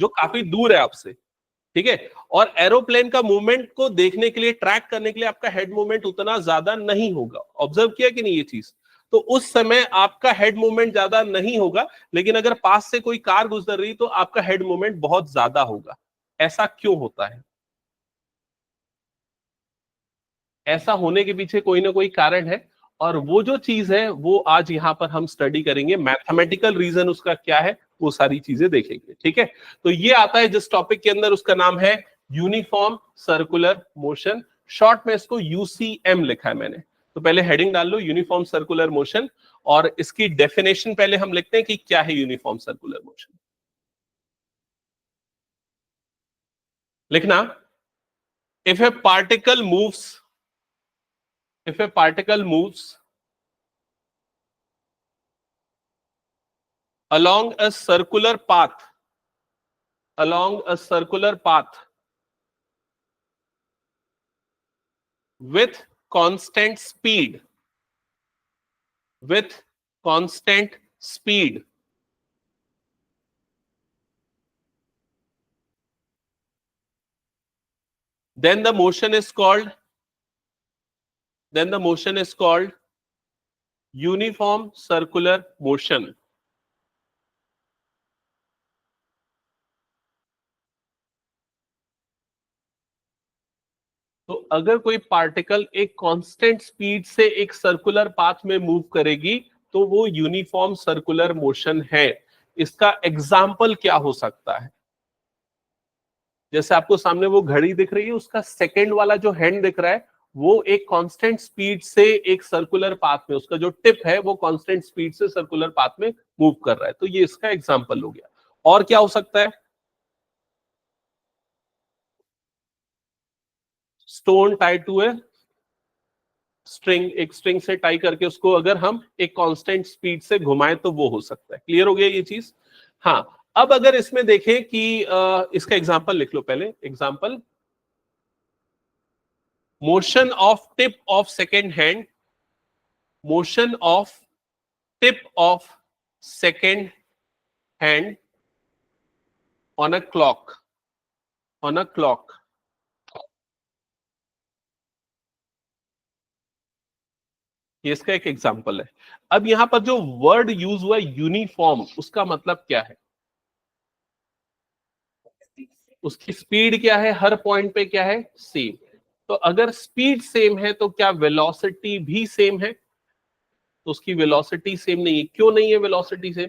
जो काफी दूर है आपसे, ठीक है। और एरोप्लेन का मूवमेंट को देखने के लिए, ट्रैक करने के लिए आपका हेड मूवमेंट उतना ज्यादा नहीं होगा। ऑब्जर्व किया कि नहीं ये चीज? तो उस समय आपका हेड मूवमेंट ज्यादा नहीं होगा, लेकिन अगर पास से कोई कार गुजर रही तो आपका हेड मूवमेंट बहुत ज्यादा होगा। ऐसा क्यों होता है? ऐसा होने के पीछे कोई ना कोई कारण है, और वो जो चीज है वो आज यहां पर हम स्टडी करेंगे। मैथमेटिकल रीजन उसका क्या है वो सारी चीजें देखेंगे, ठीक है। तो ये आता है जिस टॉपिक के अंदर, उसका नाम है यूनिफॉर्म सर्कुलर मोशन। शॉर्ट में इसको यूसीएम लिखा है मैंने। तो पहले हेडिंग डाल लो, यूनिफॉर्म सर्कुलर मोशन, और इसकी डेफिनेशन पहले हम लिखते हैं कि क्या है यूनिफॉर्म सर्कुलर मोशन। लिखना, if A particle moves, if a particle moves along a circular path, along a circular path with constant speed, with constant speed, then the motion is called, then the motion is called uniform circular motion. तो अगर कोई particle एक constant speed से एक circular path में move करेगी तो वो यूनिफॉर्म सर्कुलर मोशन है। इसका एग्जाम्पल क्या हो सकता है? जैसे आपको सामने वो घड़ी दिख रही है, उसका सेकंड वाला जो हैंड दिख रहा है वो एक कांस्टेंट स्पीड से एक सर्कुलर पाथ में, उसका जो टिप है वो कांस्टेंट स्पीड से सर्कुलर पाथ में मूव कर रहा है। तो ये इसका एग्जांपल हो गया। और क्या हो सकता है? Stone tied to a string, एक स्ट्रिंग से टाई करके उसको अगर हम एक कांस्टेंट स्पीड से घुमाएं तो वो हो सकता है। क्लियर हो गया ये चीज? हाँ। अब अगर इसमें देखें कि इसका एग्जांपल लिख लो पहले। Example, motion of tip of second hand, motion of tip of second hand on a clock, on a clock. ये इसका एक एग्जांपल है। अब यहां पर जो वर्ड यूज हुआ है यूनिफॉर्म, उसका मतलब क्या है? उसकी स्पीड क्या है, हर पॉइंट पे क्या है, सेम। तो अगर स्पीड सेम है तो क्या वेलोसिटी भी सेम है? तो उसकी वेलोसिटी सेम नहीं है। क्यों नहीं है वेलोसिटी सेम?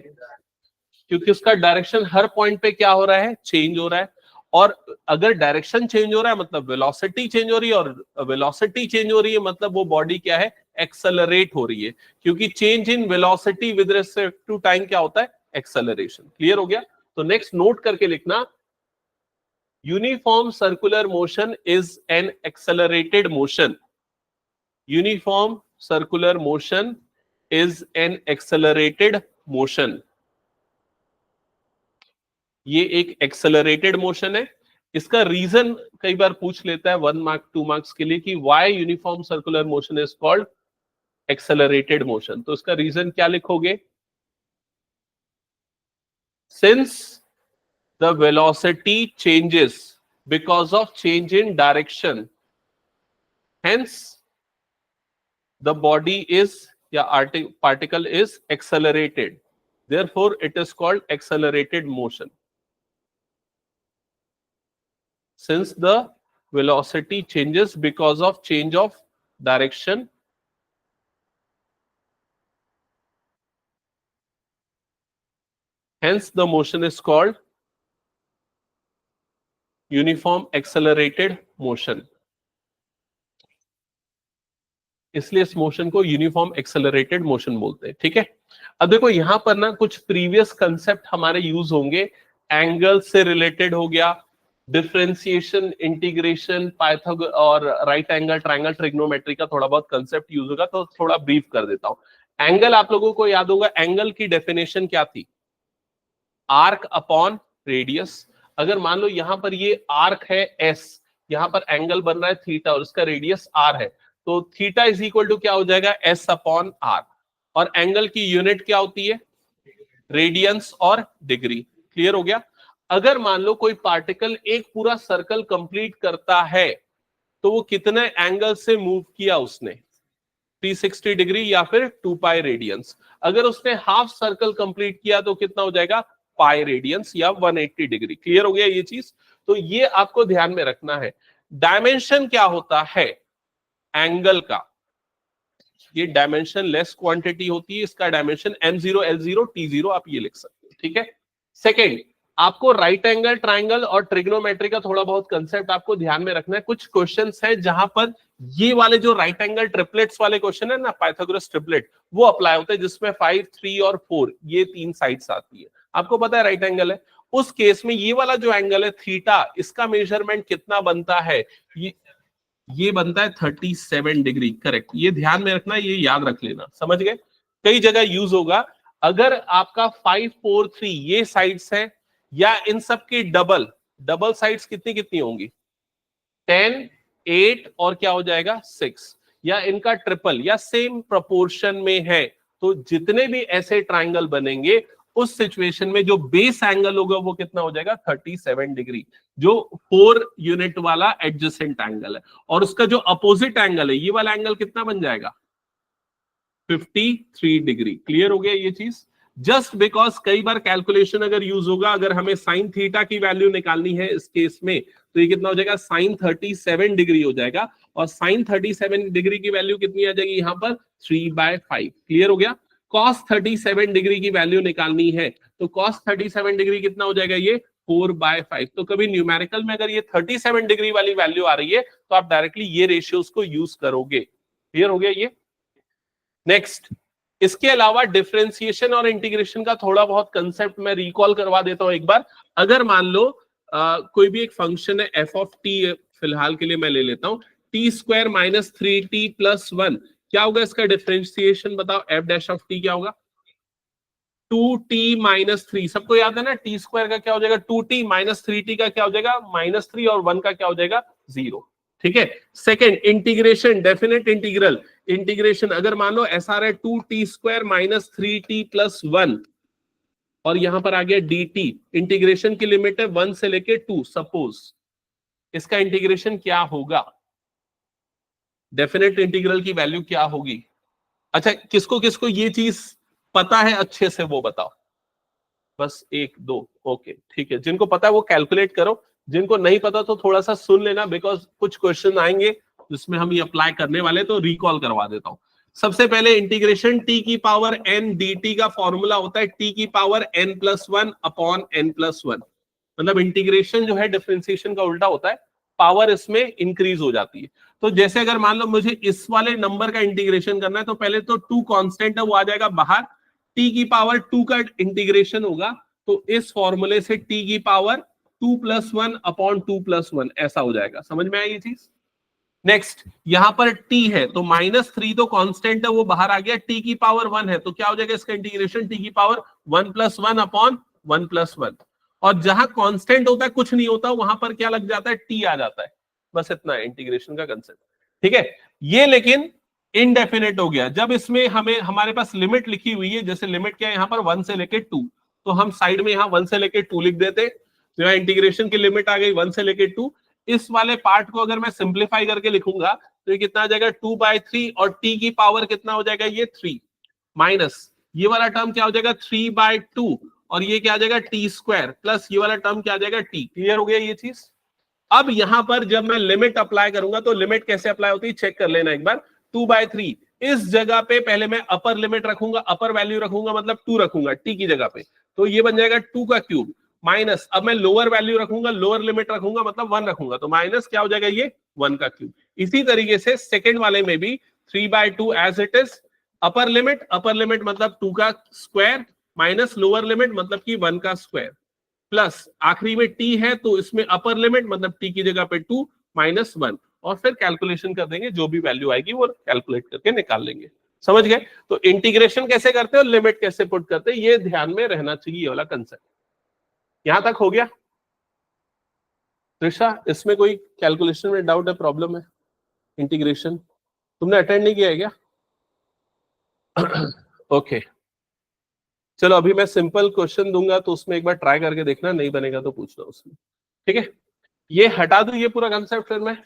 क्योंकि उसका डायरेक्शन हर पॉइंट पे क्या हो रहा है, चेंज हो रहा है। और अगर डायरेक्शन चेंज हो रहा है मतलब वेलोसिटी चेंज हो रही है, और वेलोसिटी चेंज हो रही है मतलब वो बॉडी क्या है, एक्सेलरेट हो रही है। क्योंकि change in velocity with respect to time क्या होता है, एक्सेलरेशन। क्लियर हो गया? तो नेक्स्ट नोट करके लिखना, uniform circular motion is an accelerated motion. Uniform circular motion is an accelerated motion. ये एक एक्सेलरेटेड मोशन है। इसका रीजन कई बार पूछ लेता है 1 मार्क 2 मार्क्स के लिए कि why uniform circular motion is called accelerated motion. तो इसका रीजन क्या लिखोगे? Since the velocity changes because of change in direction, hence the body is या particle is accelerated, therefore it is called accelerated motion. Since the velocity changes because of change of direction, hence the motion is called uniform accelerated motion. इसलिए इस motion को uniform accelerated motion बोलते हैं, ठीक है। अब देखो यहां पर ना कुछ प्रीवियस कंसेप्ट हमारे यूज होंगे। एंगल से रिलेटेड हो गया, डिफरेंशिएशन, इंटीग्रेशन, पाइथागोरस और राइट एंगल ट्रायंगल, ट्रिग्नोमेट्री का थोड़ा बहुत कंसेप्ट यूज होगा, तो थोड़ा ब्रीफ कर देता हूं। एंगल आप लोगों को याद होगा, एंगल की डेफिनेशन क्या थी? Arc upon radius. अगर मान लो यहां पर ये आर्क है एस, यहां पर एंगल बन रहा है थीटा और इसका रेडियस आर है, तो थीटा इज इक्वल टू क्या हो जाएगा, एस अपॉन आर। और एंगल की यूनिट क्या होती है, रेडियंस और डिग्री। क्लियर हो गया? अगर मान लो कोई पार्टिकल एक पूरा सर्कल कंप्लीट करता है तो वो कितने एंगल से मूव किया उसने, 360 डिग्री या फिर 2 पाई रेडियंस। अगर उसने हाफ सर्कल कंप्लीट किया तो कितना हो जाएगा, पाई रेडियंस या 180 डिग्री। क्लियर हो गया ये चीज? तो ये आपको ध्यान में रखना है। डायमेंशन क्या होता है एंगल का, ये डायमेंशन लेस क्वांटिटी होती है, इसका डायमेंशन m0 l0 t0 आप ये लिख सकते हो। ठीक है। सेकेंड, आपको राइट एंगल ट्राइंगल और ट्रिग्नोमेट्री का थोड़ा बहुत कंसेप्ट आपको ध्यान में रखना है। कुछ क्वेश्चंस है जहां पर ये वाले जो राइट एंगल ट्रिपलेट्स वाले क्वेश्चन है ना, पाइथागोरस ट्रिपलेट, वो अप्लाई होते हैं जिसमें 5, 3 और 4 ये 3 साइड्स आती है। आपको पता है राइट एंगल है, उस केस में ये वाला जो एंगल है थीटा, इसका मेजरमेंट कितना बनता है, ये बनता है 37 डिग्री। करेक्ट, ये ध्यान में रखना, ये याद रख लेना, समझ गए? कई जगह यूज होगा। अगर आपका 5, 4, 3 ये साइड्स है, या इन सब की डबल साइड्स कितनी कितनी होंगी, 10, 8 और क्या हो जाएगा 6, या इनका ट्रिपल या सेम प्रोपोर्शन में है, तो जितने भी ऐसे ट्राइंगल बनेंगे उस सिचुएशन में जो बेस एंगल होगा वो कितना हो जाएगा, 37 डिग्री, जो 4 यूनिट वाला एडजेसेंट एंगल है। और उसका जो अपोजिट एंगल है, ये वाला एंगल कितना बन जाएगा, 53 डिग्री। क्लियर हो गया ये चीज? जस्ट बिकॉज कई बार कैलकुलेशन अगर यूज होगा, अगर हमें साइन थीटा की वैल्यू निकालनी है इस केस में, तो ये कितना हो जाएगा, साइन 37 डिग्री हो जाएगा। और साइन 37 डिग्री की वैल्यू कितनी आ जाएगी यहाँ पर, 3/5। क्लियर हो गया? कॉस 37 डिग्री की वैल्यू निकालनी है तो कॉस 37 डिग्री कितना हो जाएगा, ये 4/5। तो कभी न्यूमेरिकल में अगर ये 37 डिग्री वाली वैल्यू आ रही है तो आप डायरेक्टली ये रेशियोज को यूज करोगे। क्लियर हो गया ये? नेक्स्ट, इसके अलावा डिफरेंशिएशन और इंटीग्रेशन का थोड़ा बहुत कंसेप्ट मैं रिकॉल करवा देता हूं एक बार। अगर मान लो कोई भी एक फंक्शन है एफ ऑफ टी, फिलहाल के लिए मैं ले लेता हूं, T square minus 3t plus 1, क्या होगा इसका डिफरेंशिएशन बताओ, एफ डैश ऑफ टी क्या होगा, 2t माइनस 3। सबको याद है ना, टी स्क्वायर का क्या हो जाएगा 2t, माइनस 3t का क्या हो जाएगा -3, और 1 का क्या हो जाएगा 0। ठीक है। Second, integration, definite integral. Integration अगर मान लो ऐसा रहा है 2t square minus 3t plus 1, और यहां पर आ गया dt, इंटीग्रेशन की लिमिट है 1 से लेके 2, सपोज इसका इंटीग्रेशन क्या होगा, डेफिनेट इंटीग्रल की वैल्यू क्या होगी? अच्छा, किसको किसको ये चीज पता है अच्छे से वो बताओ, बस 1 2, ओके ठीक है। जिनको पता है वो कैलकुलेट करो, जिनको नहीं पता तो थोड़ा सा सुन लेना, बिकॉज कुछ क्वेश्चन आएंगे जिसमें हम ये अप्लाई करने वाले, तो रिकॉल करवा देता हूं। सबसे पहले इंटीग्रेशन t की पावर n dt का फॉर्मूला होता है t की पावर n+1 अपॉन n+1। मतलब इंटीग्रेशन जो है डिफरेंशिएशन का उल्टा होता है, पावर इसमें इंक्रीज हो जाती है। तो जैसे अगर मान लो मुझे इस वाले नंबर का इंटीग्रेशन करना है, तो पहले तो 2 कांस्टेंट है वो आ जाएगा बाहर, t की पावर 2 का इंटीग्रेशन होगा, तो इस फॉर्मूले से t की पावर 2+1 अपॉन 2+1 ऐसा हो जाएगा। समझ में आई ये चीज? नेक्स्ट, यहां पर t है तो -3 तो कांस्टेंट है वो बाहर आ गया, t की पावर 1 है तो क्या हो जाएगा इसका इंटीग्रेशन, t की पावर 1+1 अपॉन 1+1। और जहां कांस्टेंट होता है कुछ नहीं होता, वहां पर क्या लग जाता है, t आ जाता है। बस इतना है इंटीग्रेशन का कंसेप्ट। ठीक है। ये लेकिन इनडेफिनेट हो गया जब इसमें हमें हमारे पास लिमिट लिखी हुई है। जैसे लिमिट क्या है यहाँ पर 1 से लेके 2, तो हम साइड में यहाँ 1 से लेके 2 लिख देते, तो यहाँ इंटीग्रेशन की लिमिट आ गई 1 से लेके 2। इस वाले पार्ट को अगर मैं सिंप्लीफाई करके लिखूंगा तो ये कितना आ जाएगा 2/3, और t की पावर कितना हो जाएगा ये 3, माइनस ये वाला टर्म क्या हो जाएगा 3/2, और ये क्या आ जाएगा t स्क्वायर, प्लस ये वाला टर्म क्या आ जाएगा t। क्लियर हो गया ये चीज? अब यहां पर जब मैं लिमिट अप्लाई करूंगा तो लिमिट कैसे अप्लाई होती है चेक कर लेना एक बार। 2/3 इस जगह पे पहले मैं अपर लिमिट रखूंगा, अपर वैल्यू रखूंगा मतलब 2 रखूंगा t की जगह पे, तो ये बन जाएगा 2 का क्यूब, माइनस अब मैं लोअर वैल्यू रखूंगा, लोअर लिमिट रखूंगा मतलब 1 रखूंगा, तो माइनस क्या हो जाएगा ये 1 का क्यूब। इसी तरीके से सेकंड वाले में भी 3/2 as it is, upper limit मतलब 2 का स्क्वायर, माइनस लोअर लिमिट मतलब कि 1 का स्क्वायर, प्लस आखिरी में t है तो इसमें अपर लिमिट मतलब t की जगह पे 2 माइनस 1, और फिर कैलकुलेशन कर देंगे, जो भी वैल्यू आएगी वो कैलकुलेट करके निकाल लेंगे। समझ गए? तो इंटीग्रेशन कैसे करते हैं और लिमिट कैसे पुट करते हैं, ये ध्यान में रहना चाहिए, ये वाला कंसेप्ट। यहां तक हो गया? त्रिशा, इसमें कोई कैलकुलेशन में डाउट है, प्रॉब्लम है? इंटीग्रेशन तुमने अटेंड नहीं किया है क्या? ओके चलो अभी मैं सिंपल क्वेश्चन दूंगा तो उसमें एक बार ट्राई करके देखना, नहीं बनेगा तो पूछना उसमें, ठीक है। ये हटा दूं ये पूरा कंसेप्ट फिर मैं।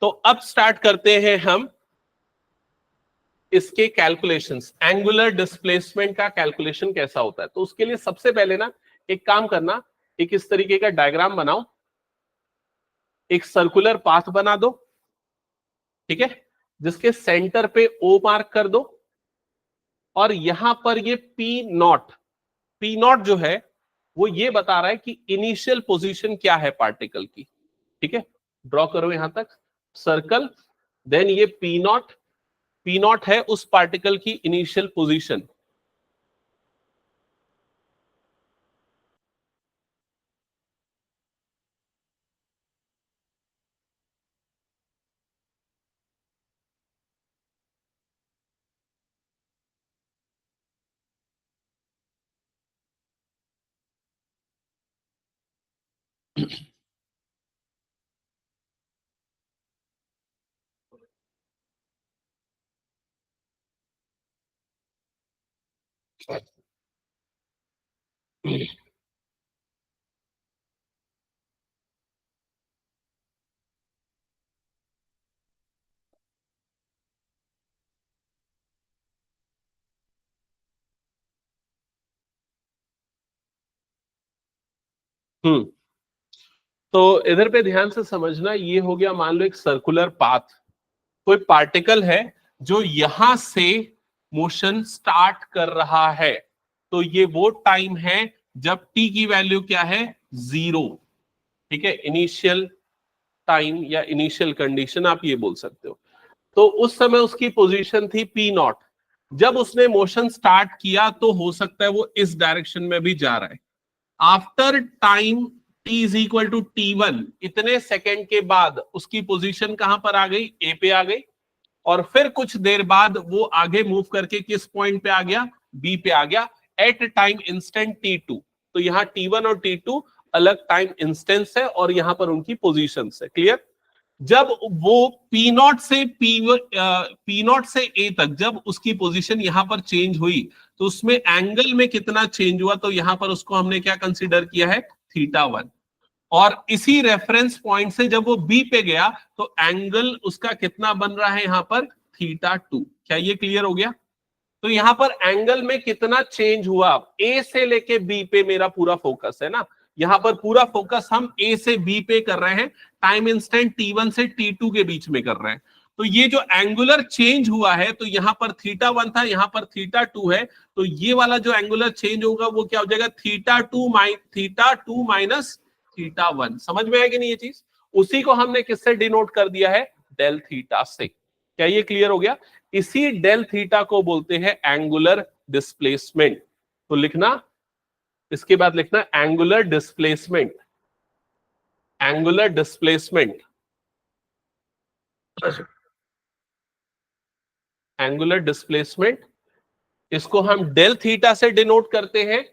तो अब स्टार्ट करते हैं हम इसके कैलकुलेशंस। एंगुलर डिस्प्लेसमेंट का कैलकुलेशन कैसा होता है, तो उसके लिए सबसे पहले ना एक काम करना, एक इस तरीके का डायग्राम बनाओ, एक सर्कुलर पाथ बना दो, ठीक है, जिसके सेंटर पे ओ मार्क कर दो, और यहां पर ये पी नॉट जो है वो ये बता रहा है कि इनिशियल पोजीशन क्या है पार्टिकल की, ठीक है। ड्रॉ करो यहां तक सर्कल, देन ये पी नॉट है उस पार्टिकल की इनिशियल पोजीशन। हम्म, तो इधर पे ध्यान से समझना, ये हो गया मान लो एक सर्कुलर पाथ, कोई पार्टिकल है जो यहां से मोशन स्टार्ट कर रहा है, तो ये वो टाइम है जब टी की वैल्यू क्या है, 0, ठीक है, इनिशियल टाइम या इनिशियल कंडीशन आप ये बोल सकते हो। तो उस समय उसकी पोजीशन थी पी नॉट। जब उसने मोशन स्टार्ट किया तो हो सकता है वो इस डायरेक्शन में भी जा रहा है। After time t is equal to T1, इतने सेकेंड के बाद उसकी पोजीशन कहां पर आ गई, ए पे आ गई, और फिर कुछ देर बाद वो आगे मूव करके किस पॉइंट पे आ गया, बी पे आ गया, एट टाइम इंस्टेंट T2। तो यहाँ T1 और T2 अलग टाइम इंस्टेंस है और यहां पर उनकी पोजीशन है, क्लियर। जब वो पी नॉट से ए तक जब उसकी पोजीशन यहां पर चेंज हुई, तो उसमें एंगल में कितना चेंज हुआ, तो यहां पर उसको हमने क्या कंसीडर किया है, θ1। और इसी रेफरेंस पॉइंट से जब वो बी पे गया तो एंगल उसका कितना बन रहा है यहां पर, θ2। क्या ये क्लियर हो गया। तो यहां पर एंगल में कितना चेंज हुआ, ए से लेके बी पे मेरा पूरा फोकस है ना, यहां पर पूरा फोकस हम ए से बी पे कर रहे हैं, टाइम इंस्टेंट T1 से T2 के बीच में कर रहे हैं। तो ये जो एंगुलर चेंज हुआ है, तो यहां पर θ1 था, यहां पर θ2 है, तो ये वाला जो एंगुलर चेंज होगा वो क्या हो जाएगा, θ2 माइनस θ1। समझ में आएगी नहीं ये चीज, उसी को हमने किससे डिनोट कर दिया है, डेल थीटा से। क्या ये क्लियर हो गया। इसी डेल थीटा को बोलते हैं एंगुलर डिस्प्लेसमेंट। तो लिखना, इसके बाद लिखना angular displacement, angular displacement, angular displacement, इसको हम डेल थीटा से डिनोट करते हैं,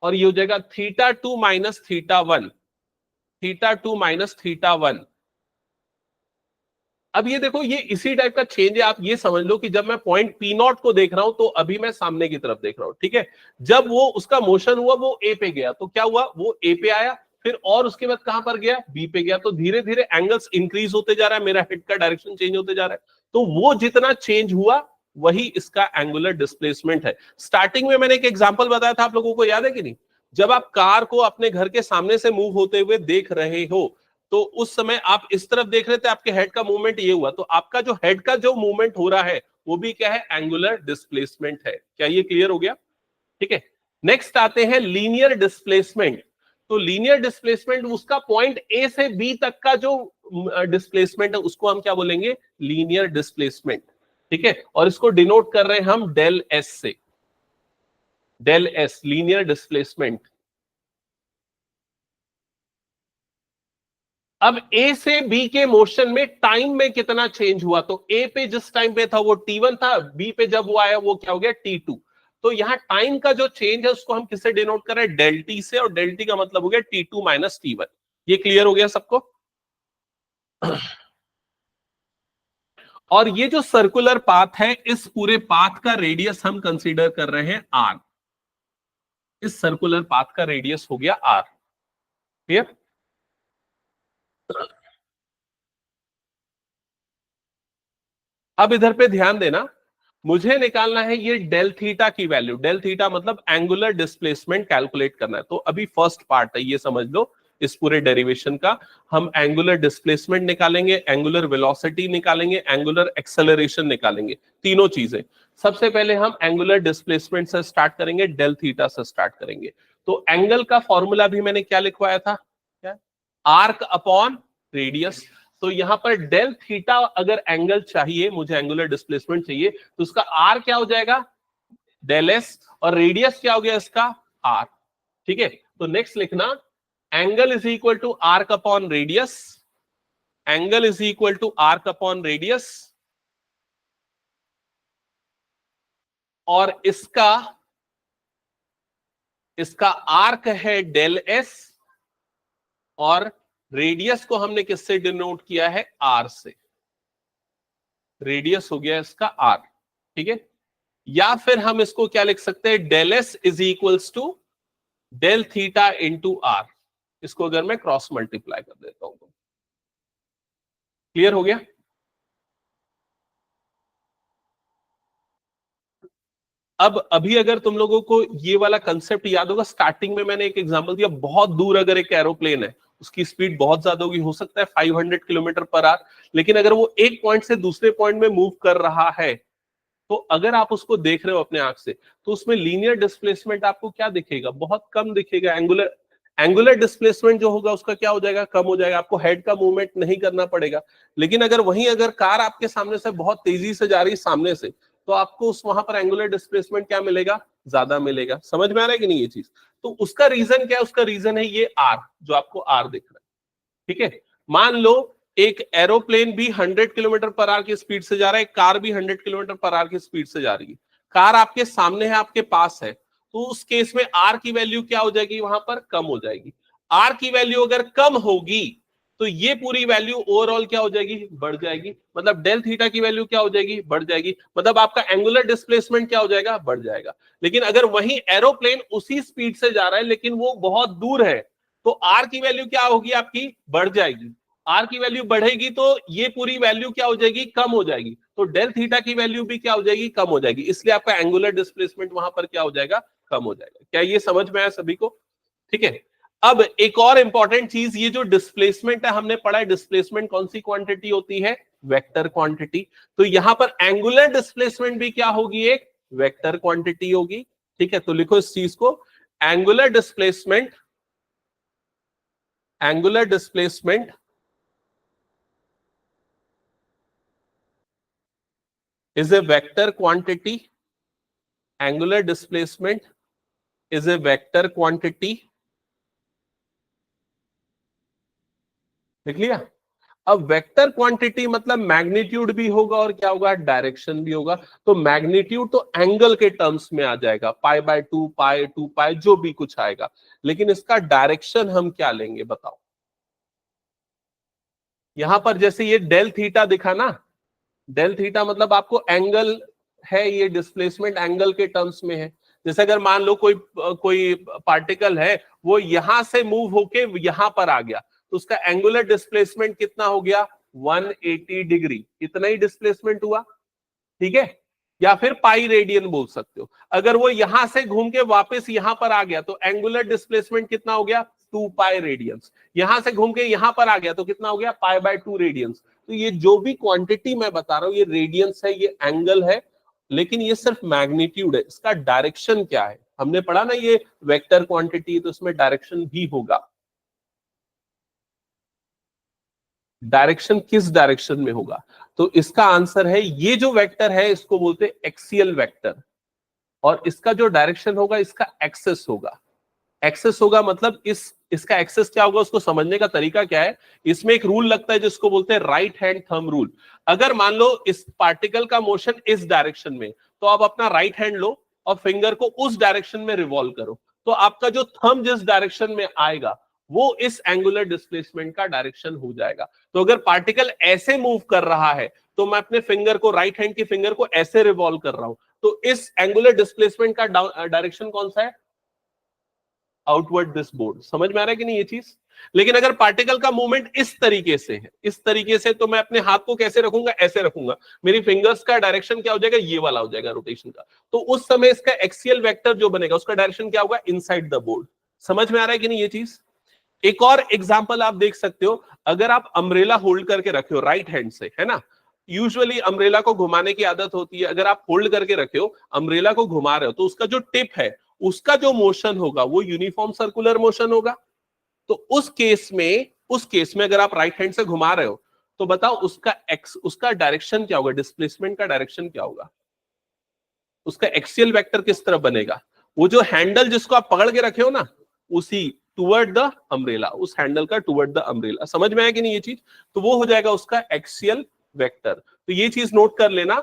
और ये हो जाएगा θ2 माइनस θ1, θ2 माइनस θ1। अब ये देखो, ये इसी टाइप का चेंज है, आप ये समझ लो कि जब मैं पॉइंट पी नॉट को देख रहा हूं तो अभी मैं सामने की तरफ देख रहा हूं, ठीक है। जब वो उसका मोशन हुआ वो ए पे गया, तो क्या हुआ, वो ए पे आया, फिर और उसके बाद कहां पर गया, बी पे गया, तो धीरे धीरे एंगल्स इंक्रीज होते जा रहा है, मेरा हेड का डायरेक्शन चेंज होते जा रहा है। तो वो जितना चेंज हुआ वही इसका एंगुलर डिस्प्लेसमेंट है। स्टार्टिंग में मैंने एक एग्जाम्पल बताया था, आप लोगों को याद है कि नहीं, जब आप कार को अपने घर के सामने से मूव होते हुए देख रहे हो, तो उस समय आप इस तरफ देख रहे थे, आपके हेड का मूवमेंट ये हुआ, तो आपका जो हेड का जो मूवमेंट हो रहा है वो भी क्या है, एंगुलर डिस्प्लेसमेंट है। क्या ये क्लियर हो गया, ठीक है। नेक्स्ट आते हैं लीनियर डिस्प्लेसमेंट। तो लीनियर डिस्प्लेसमेंट उसका पॉइंट ए से बी तक का जो डिस्प्लेसमेंट है उसको हम क्या बोलेंगे, लीनियर डिस्प्लेसमेंट, ठीक है। और इसको डिनोट कर रहे हैं हम डेल एस से, डेल एस, लीनियर डिस्प्लेसमेंट। अब ए से बी के मोशन में टाइम में कितना चेंज हुआ, तो ए पे जिस टाइम पे था वो T1 था, बी पे जब वो आया वो क्या हो गया, T2। तो यहां टाइम का जो चेंज है उसको हम किससे डिनोट कर रहे हैं, डेल टी से, और डेल टी का मतलब हो गया T2 माइनस T1। ये क्लियर हो गया सबको। और ये जो सर्कुलर पाथ है, इस पूरे पाथ का रेडियस हम कंसीडर कर रहे हैं R। इस सर्कुलर पाथ का रेडियस हो गया r। क्लियर? अब इधर पे ध्यान देना, मुझे निकालना है ये डेल थीटा की वैल्यू। डेल थीटा मतलब एंगुलर डिस्प्लेसमेंट कैलकुलेट करना है। तो अभी फर्स्ट पार्ट है, ये समझ लो इस पूरे डेरिवेशन का। हम एंगुलर डिस्प्लेसमेंट निकालेंगे, एंगुलर वेलोसिटी निकालेंगे, एंगुलर एक्सेलरेशन निकालेंगे, तीनों चीजें। सबसे पहले हम एंगुलर डिस्प्लेसमेंट से स्टार्ट करेंगे, डेल थीटा से स्टार्ट करेंगे। तो एंगल का फॉर्मूला भी मैंने क्या लिखवाया था, क्या? Arc upon radius. तो यहां पर डेल थीटा अगर एंगल चाहिए, मुझे एंगुलर डिस्प्लेसमेंट चाहिए, तो उसका आर क्या हो जाएगा, डेल एस, और रेडियस क्या हो गया इसका, आर। ठीक है, तो नेक्स्ट लिखना, angle is equal to arc upon radius, angle is equal to arc upon radius, और इसका इसका आर्क है डेल एस, और रेडियस को हमने किससे डिनोट किया है, आर से। रेडियस हो गया इसका आर। ठीक है, या फिर हम इसको क्या लिख सकते हैं, del S is equals to del theta into R. इसको अगर मैं क्रॉस मल्टीप्लाई कर देता हूं तो क्लियर हो गया। अब अभी अगर तुम लोगों को ये वाला कंसेप्ट याद होगा, स्टार्टिंग में मैंने एक एग्जांपल दिया, बहुत दूर अगर एक एरोप्लेन है, उसकी स्पीड बहुत ज्यादा होगी, हो सकता है 500 किलोमीटर पर आवर, लेकिन अगर वो एक पॉइंट से दूसरे पॉइंट में मूव कर रहा है, तो अगर आप उसको देख रहे हो अपने आंख से, तो उसमें लीनियर डिस्प्लेसमेंट आपको क्या दिखेगा, बहुत कम दिखेगा। एंगुलर डिस्प्लेसमेंट जो होगा उसका क्या हो जाएगा, कम हो जाएगा। आपको हेड का मूवमेंट नहीं करना पड़ेगा। लेकिन अगर कार आपके सामने से बहुत तेजी से जा रही है सामने से, तो आपको उस वहां पर एंगुलर डिस्प्लेसमेंट क्या मिलेगा, ज्यादा मिलेगा। समझ में आ रहा है कि नहीं ये चीज? तो उसका रीजन क्या है, उसका रीजन है ये आर, जो आपको आर दिख रहा है। ठीक है, मान लो एक एरोप्लेन भी 100 किलोमीटर पर आवर की स्पीड से जा रहा है, एक कार भी 100 किलोमीटर पर आवर की स्पीड से जा रही है। कार आपके सामने है, आपके पास है, तो उस केस में आर की वैल्यू क्या हो जाएगी, वहां पर कम हो जाएगी। आर की वैल्यू अगर कम होगी, तो ये पूरी वैल्यू ओवरऑल क्या हो जाएगी, बढ़ जाएगी। मतलब डेल थीटा की वैल्यू क्या हो जाएगी, बढ़ जाएगी। मतलब आपका एंगुलर डिस्प्लेसमेंट क्या हो जाएगा, बढ़ जाएगा। लेकिन अगर वही एरोप्लेन उसी स्पीड से जा रहा है, लेकिन वो बहुत दूर है, तो आर की वैल्यू क्या होगी, आपकी बढ़ जाएगी। आर की वैल्यू बढ़ेगी तो ये पूरी वैल्यू क्या हो जाएगी, कम हो जाएगी। तो डेल थीटा की वैल्यू भी क्या हो जाएगी, कम हो जाएगी। इसलिए आपका एंगुलर डिस्प्लेसमेंट वहां पर क्या हो जाएगा, कम हो जाएगा। क्या ये समझ में आया सभी को? ठीक है, अब एक और इंपॉर्टेंट चीज, ये जो डिस्प्लेसमेंट है, हमने पढ़ा है डिस्प्लेसमेंट कौन सी क्वांटिटी होती है, वेक्टर क्वांटिटी। तो यहां पर एंगुलर डिस्प्लेसमेंट भी क्या होगी, एक वेक्टर क्वांटिटी होगी। ठीक है, तो लिखो इस चीज को, angular displacement is a vector quantity. Angular displacement is a vector quantity. देख लिया? अब वेक्टर क्वांटिटी मतलब मैग्नीट्यूड भी होगा और क्या होगा, डायरेक्शन भी होगा। तो मैग्नीट्यूड तो एंगल के टर्म्स में आ जाएगा, π/2, π/2π जो भी कुछ आएगा। लेकिन इसका डायरेक्शन हम क्या लेंगे बताओ? यहां पर जैसे ये डेल थीटा दिखा ना, डेल थीटा मतलब आपको एंगल है, ये डिस्प्लेसमेंट एंगल के टर्म्स में है। जैसे अगर मान लो कोई पार्टिकल है, वो यहां से मूव होके यहां पर आ गया, तो उसका एंगुलर डिस्प्लेसमेंट कितना हो गया, 180 डिग्री। इतना ही डिस्प्लेसमेंट हुआ। ठीक है, या फिर पाई रेडियन बोल सकते हो। अगर वो यहां से घूम के वापस यहां पर आ गया, तो एंगुलर डिस्प्लेसमेंट कितना हो गया, 2 पाई रेडियंस। यहां से घूम के यहां पर आ गया तो कितना हो गया, π/2 रेडियंस। तो ये जो भी क्वांटिटी मैं बता रहा हूं, ये रेडियंस है, ये एंगल है, लेकिन ये सिर्फ मैग्नीट्यूड है। इसका डायरेक्शन क्या है, हमने पढ़ा ना, ये वेक्टर क्वांटिटी, तो इसमें डायरेक्शन भी होगा। डायरेक्शन किस डायरेक्शन में होगा? तो इसका आंसर है, ये जो वेक्टर है इसको बोलते हैं एक्सियल वेक्टर, और इसका जो डायरेक्शन होगा, इसका एक्सेस होगा। एक्सेस होगा मतलब इसका एक्सेस क्या होगा, उसको समझने का तरीका क्या है, इसमें एक रूल लगता है जिसको बोलते हैं राइट हैंड थंब रूल। अगर मान लो इस पार्टिकल का मोशन इस डायरेक्शन में, तो आप अपना राइट हैंड लो और फिंगर को उस डायरेक्शन में रिवॉल्व करो, तो आपका जो थंब जिस डायरेक्शन में आएगा, वो इस एंगुलर डिस्प्लेसमेंट का डायरेक्शन हो जाएगा। तो अगर पार्टिकल ऐसे मूव कर रहा है, तो मैं अपने फिंगर को, राइट हैंड की फिंगर को ऐसे रिवॉल्व कर रहा हूं, तो इस एंगुलर डिस्प्लेसमेंट का डायरेक्शन कौन सा है, आउटवर्ड दिस बोर्ड। समझ में आ रहा है कि नहीं ये चीज? लेकिन अगर पार्टिकल का मूवमेंट इस तरीके से है, इस तरीके से, तो मैं अपने हाथ को कैसे रखूंगा? ऐसे रखूंगा। मेरी फिंगर्स का डायरेक्शन क्या हो जाएगा? ये वाला हो जाएगा रोटेशन का। तो उस समय इसका एक्सियल वेक्टर जो बनेगा उसका डायरेक्शन क्या होगा? Inside the board. समझ में आ रहा है कि नहीं ये चीज? एक और एग्जांपल आप देख सकते हो, अगर आप अम्ब्रेला होल्ड करके रखे हो राइट हैंड से, है ना, यूजुअली अम्ब्रेला को घुमाने की आदत होती है, अगर आप होल्ड करके रखे हो, अम्ब्रेला को घुमा रहे हो, तो उसका जो टिप है, उसका जो मोशन होगा वो यूनिफॉर्म सर्कुलर मोशन होगा। तो उस केस में अगर आप राइट हैंड से घुमा रहे हो, तो बताओ उसका डायरेक्शन क्या होगा? डिस्प्लेसमेंट का डायरेक्शन क्या होगा? उसका एक्सियल वेक्टर किस तरफ बनेगा? वो जो हैंडल जिसको आप पकड़ के रखे हो ना, उसी टुवर्ड द अम्ब्रेला, उस हैंडल का टुवर्ड द अम्ब्रेला। समझ में आया कि नहीं ये चीज? तो वो हो जाएगा उसका एक्सियल वेक्टर। तो ये चीज नोट कर लेना,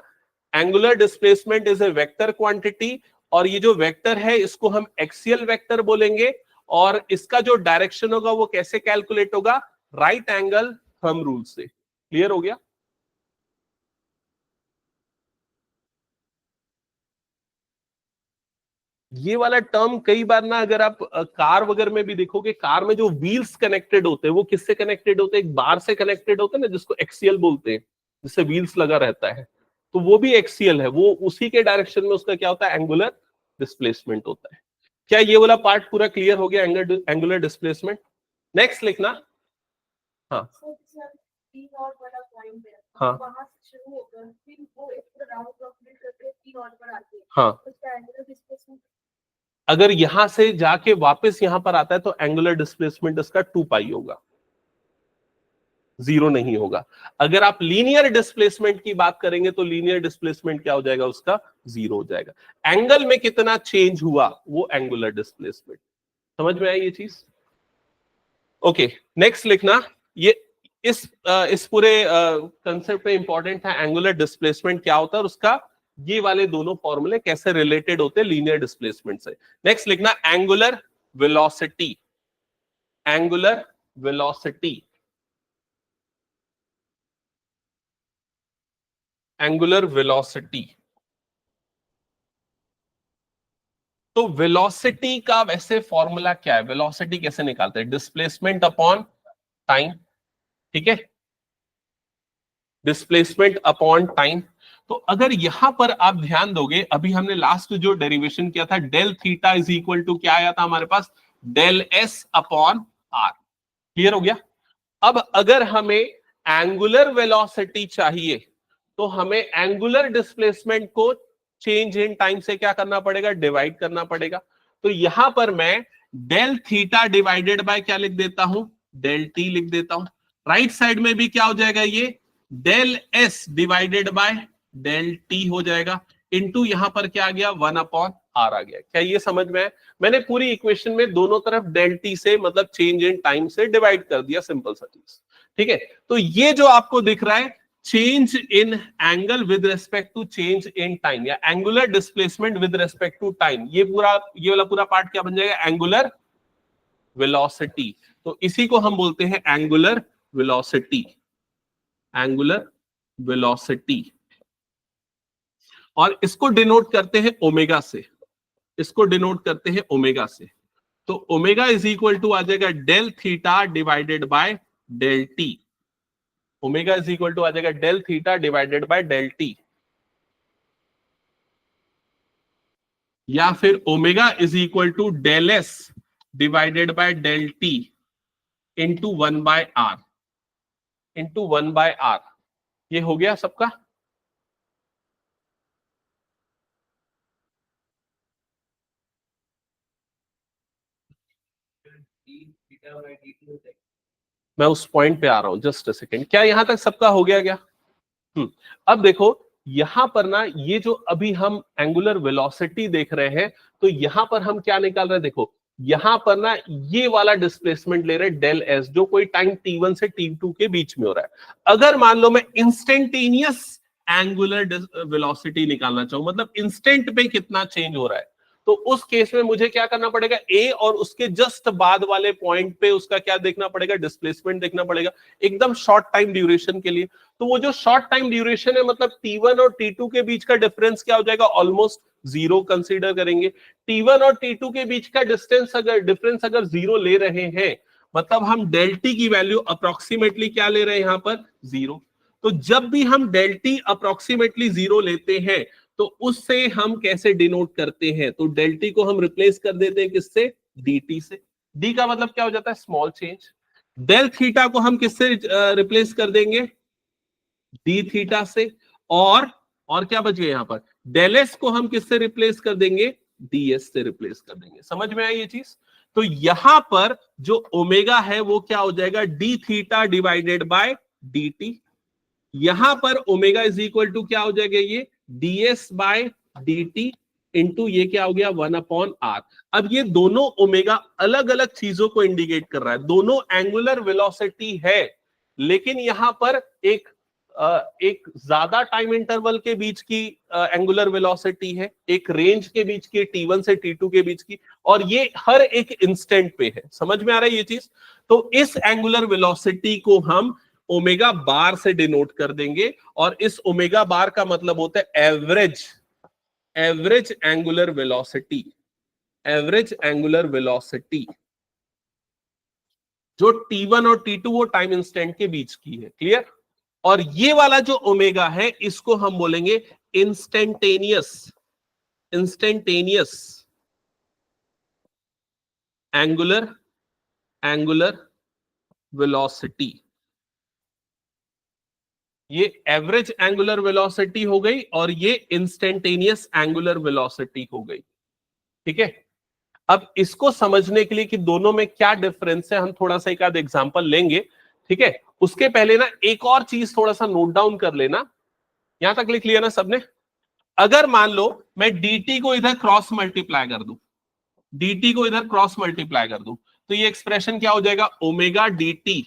angular displacement is a vector quantity, और ये जो वेक्टर है इसको हम एक्सियल वेक्टर बोलेंगे, और इसका जो डायरेक्शन होगा वो कैसे कैलकुलेट होगा? राइट एंगल थंब रूल से। क्लियर हो गया? ये वाला टर्म कई बार ना, अगर आप कार वगैरह में भी देखोगे, कार में जो व्हील्स कनेक्टेड होते हैं वो किससे कनेक्टेड होते हैं? एक बार से कनेक्टेड होते हैं ना, जिसको एक्सियल बोलते हैं, जिससे व्हील्स लगा रहता है, तो वो भी एक्सियल है। वो उसी के डायरेक्शन में उसका क्या होता है? एंगुलर डिस्प्लेसमेंट होता है। क्या ये वाला पार्ट पूरा क्लियर हो गया? Angular displacement. नेक्स्ट लिखना। हाँ हाँ हाँ, अगर यहां से जाके वापस यहां पर आता है तो एंगुलर डिस्प्लेसमेंट इसका 2 पाई होगा, 0 नहीं होगा। अगर आप लीनियर डिस्प्लेसमेंट की बात करेंगे तो लीनियर डिस्प्लेसमेंट क्या हो जाएगा? उसका 0 हो जाएगा। एंगल में कितना चेंज हुआ, वो एंगुलर डिस्प्लेसमेंट। समझ में आई ये चीज? ओके, नेक्स्ट लिखना। ये इस पूरे कंसेप्ट में इंपॉर्टेंट है एंगुलर डिस्प्लेसमेंट क्या होता है और उसका ये वाले दोनों फॉर्मूले कैसे रिलेटेड होते हैं लीनियर डिस्प्लेसमेंट से। नेक्स्ट लिखना angular velocity. Angular velocity, angular velocity. तो वेलोसिटी का वैसे फॉर्मूला क्या है? वेलोसिटी कैसे निकालते हैं? Displacement upon time. ठीक है, डिस्प्लेसमेंट अपॉन टाइम। तो अगर यहां पर आप ध्यान दोगे, अभी हमने लास्ट जो डेरिवेशन किया था, del theta is equal to क्या आया था हमारे पास? Del S upon are. Clear हो गया? अब अगर हमें एंगुलर वेलोसिटी चाहिए तो हमें एंगुलर डिस्प्लेसमेंट को चेंज इन टाइम से क्या करना पड़ेगा? डिवाइड करना पड़ेगा। तो यहां पर मैं डेल थीटा डिवाइडेड बाय क्या लिख देता हूं? डेल टी लिख देता हूं। राइट साइड में भी क्या हो जाएगा? ये del S divided by del T हो जाएगा, इनटू यहां पर क्या आ गया? 1 अपॉन आर आ गया। क्या ये समझ में है? मैंने पूरी इक्वेशन में दोनों तरफ डेल टी से, मतलब चेंज इन टाइम से, डिवाइड कर दिया, सिंपल सा चीज। ठीक है, तो ये जो आपको दिख रहा है change in angle with respect to change in time, या angular displacement with respect to time, ये वाला पूरा पार्ट क्या बन जाएगा? Angular velocity. तो इसी को हम बोलते हैं एंगुलर वेलोसिटी। एंगुलर वेलोसिटी, और इसको डिनोट करते हैं ओमेगा से। इसको डिनोट करते हैं ओमेगा से। तो ओमेगा इज इक्वल टू आ जाएगा del theta divided by del t. Omega is equal to आ जाएगा del theta divided by del t, या फिर omega is equal to del S divided by del T into 1 by r, into 1 by r. ये हो गया सबका? मैं उस पॉइंट पे आ रहा हूं, जस्ट अ सेकेंड। क्या यहां तक सबका हो गया क्या? अब देखो, यहां पर ना, ये जो अभी हम एंगुलर वेलोसिटी देख रहे हैं, तो यहां पर हम क्या निकाल रहे हैं? देखो, यहां पर ना ये वाला डिस्प्लेसमेंट ले रहे हैं डेल एस, जो कोई टाइम t1 से t2 के बीच में हो रहा है। अगर मान लो मैं इंस्टेंटेनियस एंगुलर वेलोसिटी निकालना चाहूं, मतलब इंस्टेंट पे कितना चेंज हो रहा है, तो तो उस केस में मुझे क्या करना पड़ेगा, ए और उसके जस्ट बाद वाले पॉइंट पे उसका क्या देखना पड़ेगा, डिस्प्लेसमेंट देखना पड़ेगा, एकदम शॉर्ट टाइम ड्यूरेशन के लिए। तो वो जो शॉर्ट टाइम ड्यूरेशन है, मतलब T1 और T2 के बीच का डिफरेंस क्या हो जाएगा, ऑलमोस्ट जीरो कंसीडर करेंगे। T1 और T2 के बीच का डिफरेंस अगर जीरो ले रहे हैं, मतलब हम डेल टी की वैल्यू अप्रोक्सीमेटली क्या ले रहे हैं यहां पर, जीरो। तो जब भी हम डेल टी अप्रोक्सीमेटली जीरो लेते हैं, तो उससे हम कैसे डिनोट करते हैं, तो डेल टी को हम रिप्लेस कर देते हैं किससे, डी टी से। डी का मतलब क्या हो जाता है, स्मॉल चेंज। डेल थीटा को हम किससे रिप्लेस कर देंगे, डी थीटा से। और क्या बच गया यहां पर, डेल एस को हम किससे रिप्लेस कर देंगे, डी एस से रिप्लेस कर देंगे। समझ में आई ये चीज। तो यहां पर जो ओमेगा है वो क्या हो जाएगा, D theta divided bye D T. यहां पर ओमेगा इज इक्वल टू क्या हो जाएगा, ये D S by D T into ये क्या हो गया, 1/r। अब ये दोनों ओमेगा अलग अलग चीजों को इंडिकेट कर रहा है, दोनों एंगुलर वेलोसिटी है, लेकिन यहां पर एक ज्यादा टाइम इंटरवल के बीच की एंगुलर वेलोसिटी है, एक रेंज के बीच की T1 से T2 के बीच की, और ये हर एक इंस्टेंट पे है। समझ में आ रहा है ये चीज। तो इस एंगुलर वेलोसिटी को हम ओमेगा बार से डिनोट कर देंगे, और इस ओमेगा बार का मतलब होता है average angular velocity. Average angular velocity जो T1 और T2 वो टाइम इंस्टेंट के बीच की है। क्लियर। और ये वाला जो ओमेगा है इसको हम बोलेंगे इंस्टेंटेनियस एंगुलर वेलोसिटी। ये एवरेज एंगुलर वेलोसिटी हो गई और ये इंस्टेंटेनियस एंगुलर वेलोसिटी हो गई। ठीक है। अब इसको समझने के लिए कि दोनों में क्या डिफरेंस है, हम थोड़ा सा एक आध एग्जांपल लेंगे। ठीक है। उसके पहले ना एक और चीज थोड़ा सा नोट डाउन कर लेना। यहां तक लिख लिया ना सबने। अगर मान लो मैं dt को इधर क्रॉस मल्टीप्लाई कर दूं, dt को इधर क्रॉस मल्टीप्लाई कर दूं, तो ये एक्सप्रेशन क्या हो जाएगा, omega dt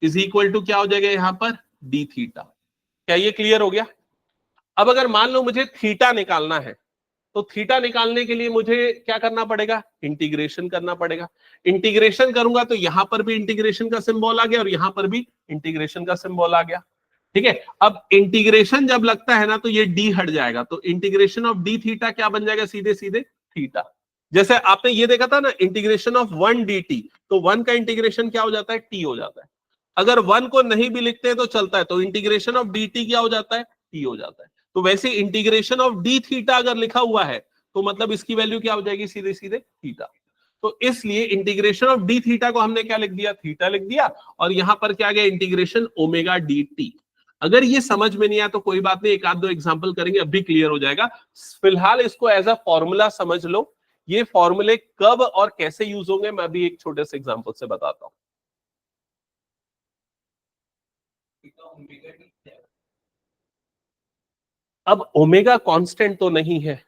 is equal to क्या हो जाएगा यहां पर, डी थीटा। क्या ये क्लियर हो गया। अब अगर मान लो मुझे थीटा निकालना है, तो थीटा निकालने के लिए मुझे क्या करना पड़ेगा, इंटीग्रेशन करना पड़ेगा। इंटीग्रेशन करूंगा तो यहां पर भी इंटीग्रेशन का सिंबल आ गया और यहां पर भी इंटीग्रेशन का सिंबल आ गया। ठीक है। अब इंटीग्रेशन जब लगता है ना तो ये डी हट जाएगा, तो इंटीग्रेशन ऑफ डी थीटा क्या बन जाएगा, सीधे सीधे थीटा। जैसे आपने ये देखा था ना, इंटीग्रेशन ऑफ 1 dt, तो 1 का इंटीग्रेशन क्या हो जाता है, टी हो जाता है। अगर 1 को नहीं भी लिखते हैं तो चलता है, तो इंटीग्रेशन ऑफ dt क्या हो जाता है, टी हो जाता है। तो वैसे इंटीग्रेशन ऑफ डी थीटा अगर लिखा हुआ है तो मतलब इसकी वैल्यू क्या हो जाएगी, सीधे सीधे थीटा। तो इसलिए इंटीग्रेशन ऑफ डी थीटा को हमने क्या लिख दिया, थीटा लिख दिया, और यहां पर क्या गया, इंटीग्रेशन ओमेगा डी टी। अगर ये समझ में नहीं आया तो कोई बात नहीं, एक आध दो एग्जांपल करेंगे, अभी क्लियर हो जाएगा। फिलहाल इसको एज अ फॉर्मूला समझ लो। ये फॉर्मूले कब और कैसे यूज होंगे मैं अभी एक छोटे से एग्जांपल से बताता हूं। अब ओमेगा कांस्टेंट तो नहीं है,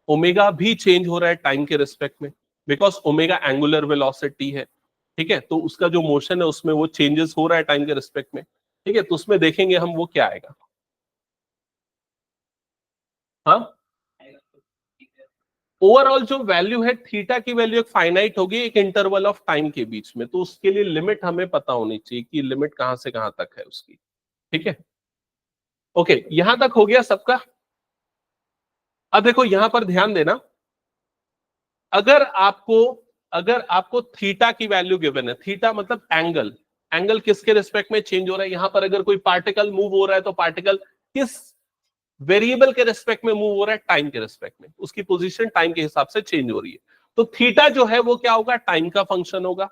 ओमेगा भी चेंज हो रहा है टाइम के रिस्पेक्ट में, बिकॉज ओमेगा एंगुलर वेलोसिटी है। ठीक है। तो उसका जो मोशन है उसमें वो चेंजेस हो रहा है टाइम के रिस्पेक्ट में। ठीक है। तो उसमें देखेंगे हम वो क्या आएगा। हाँ, ओवरऑल जो वैल्यू है थीटा की वैल्यू एक फाइनाइट होगी एक इंटरवल ऑफ टाइम के बीच में, तो उसके लिए लिमिट हमें पता होनी चाहिए कि लिमिट कहां से कहां तक है उसकी। ठीक है। ओके, यहां तक हो गया सबका। अब देखो यहां पर ध्यान देना, अगर आपको अगर आपको थीटा की वैल्यू गिवन है, थीटा मतलब एंगल, एंगल किसके रिस्पेक्ट में चेंज हो रहा है, यहां पर अगर कोई पार्टिकल मूव हो रहा है तो पार्टिकल किस वेरिएबल के रिस्पेक्ट में मूव हो रहा है, टाइम के रिस्पेक्ट में, उसकी पोजीशन टाइम के हिसाब से चेंज हो रही है। तो थीटा जो है वो क्या होगा, टाइम का फंक्शन होगा।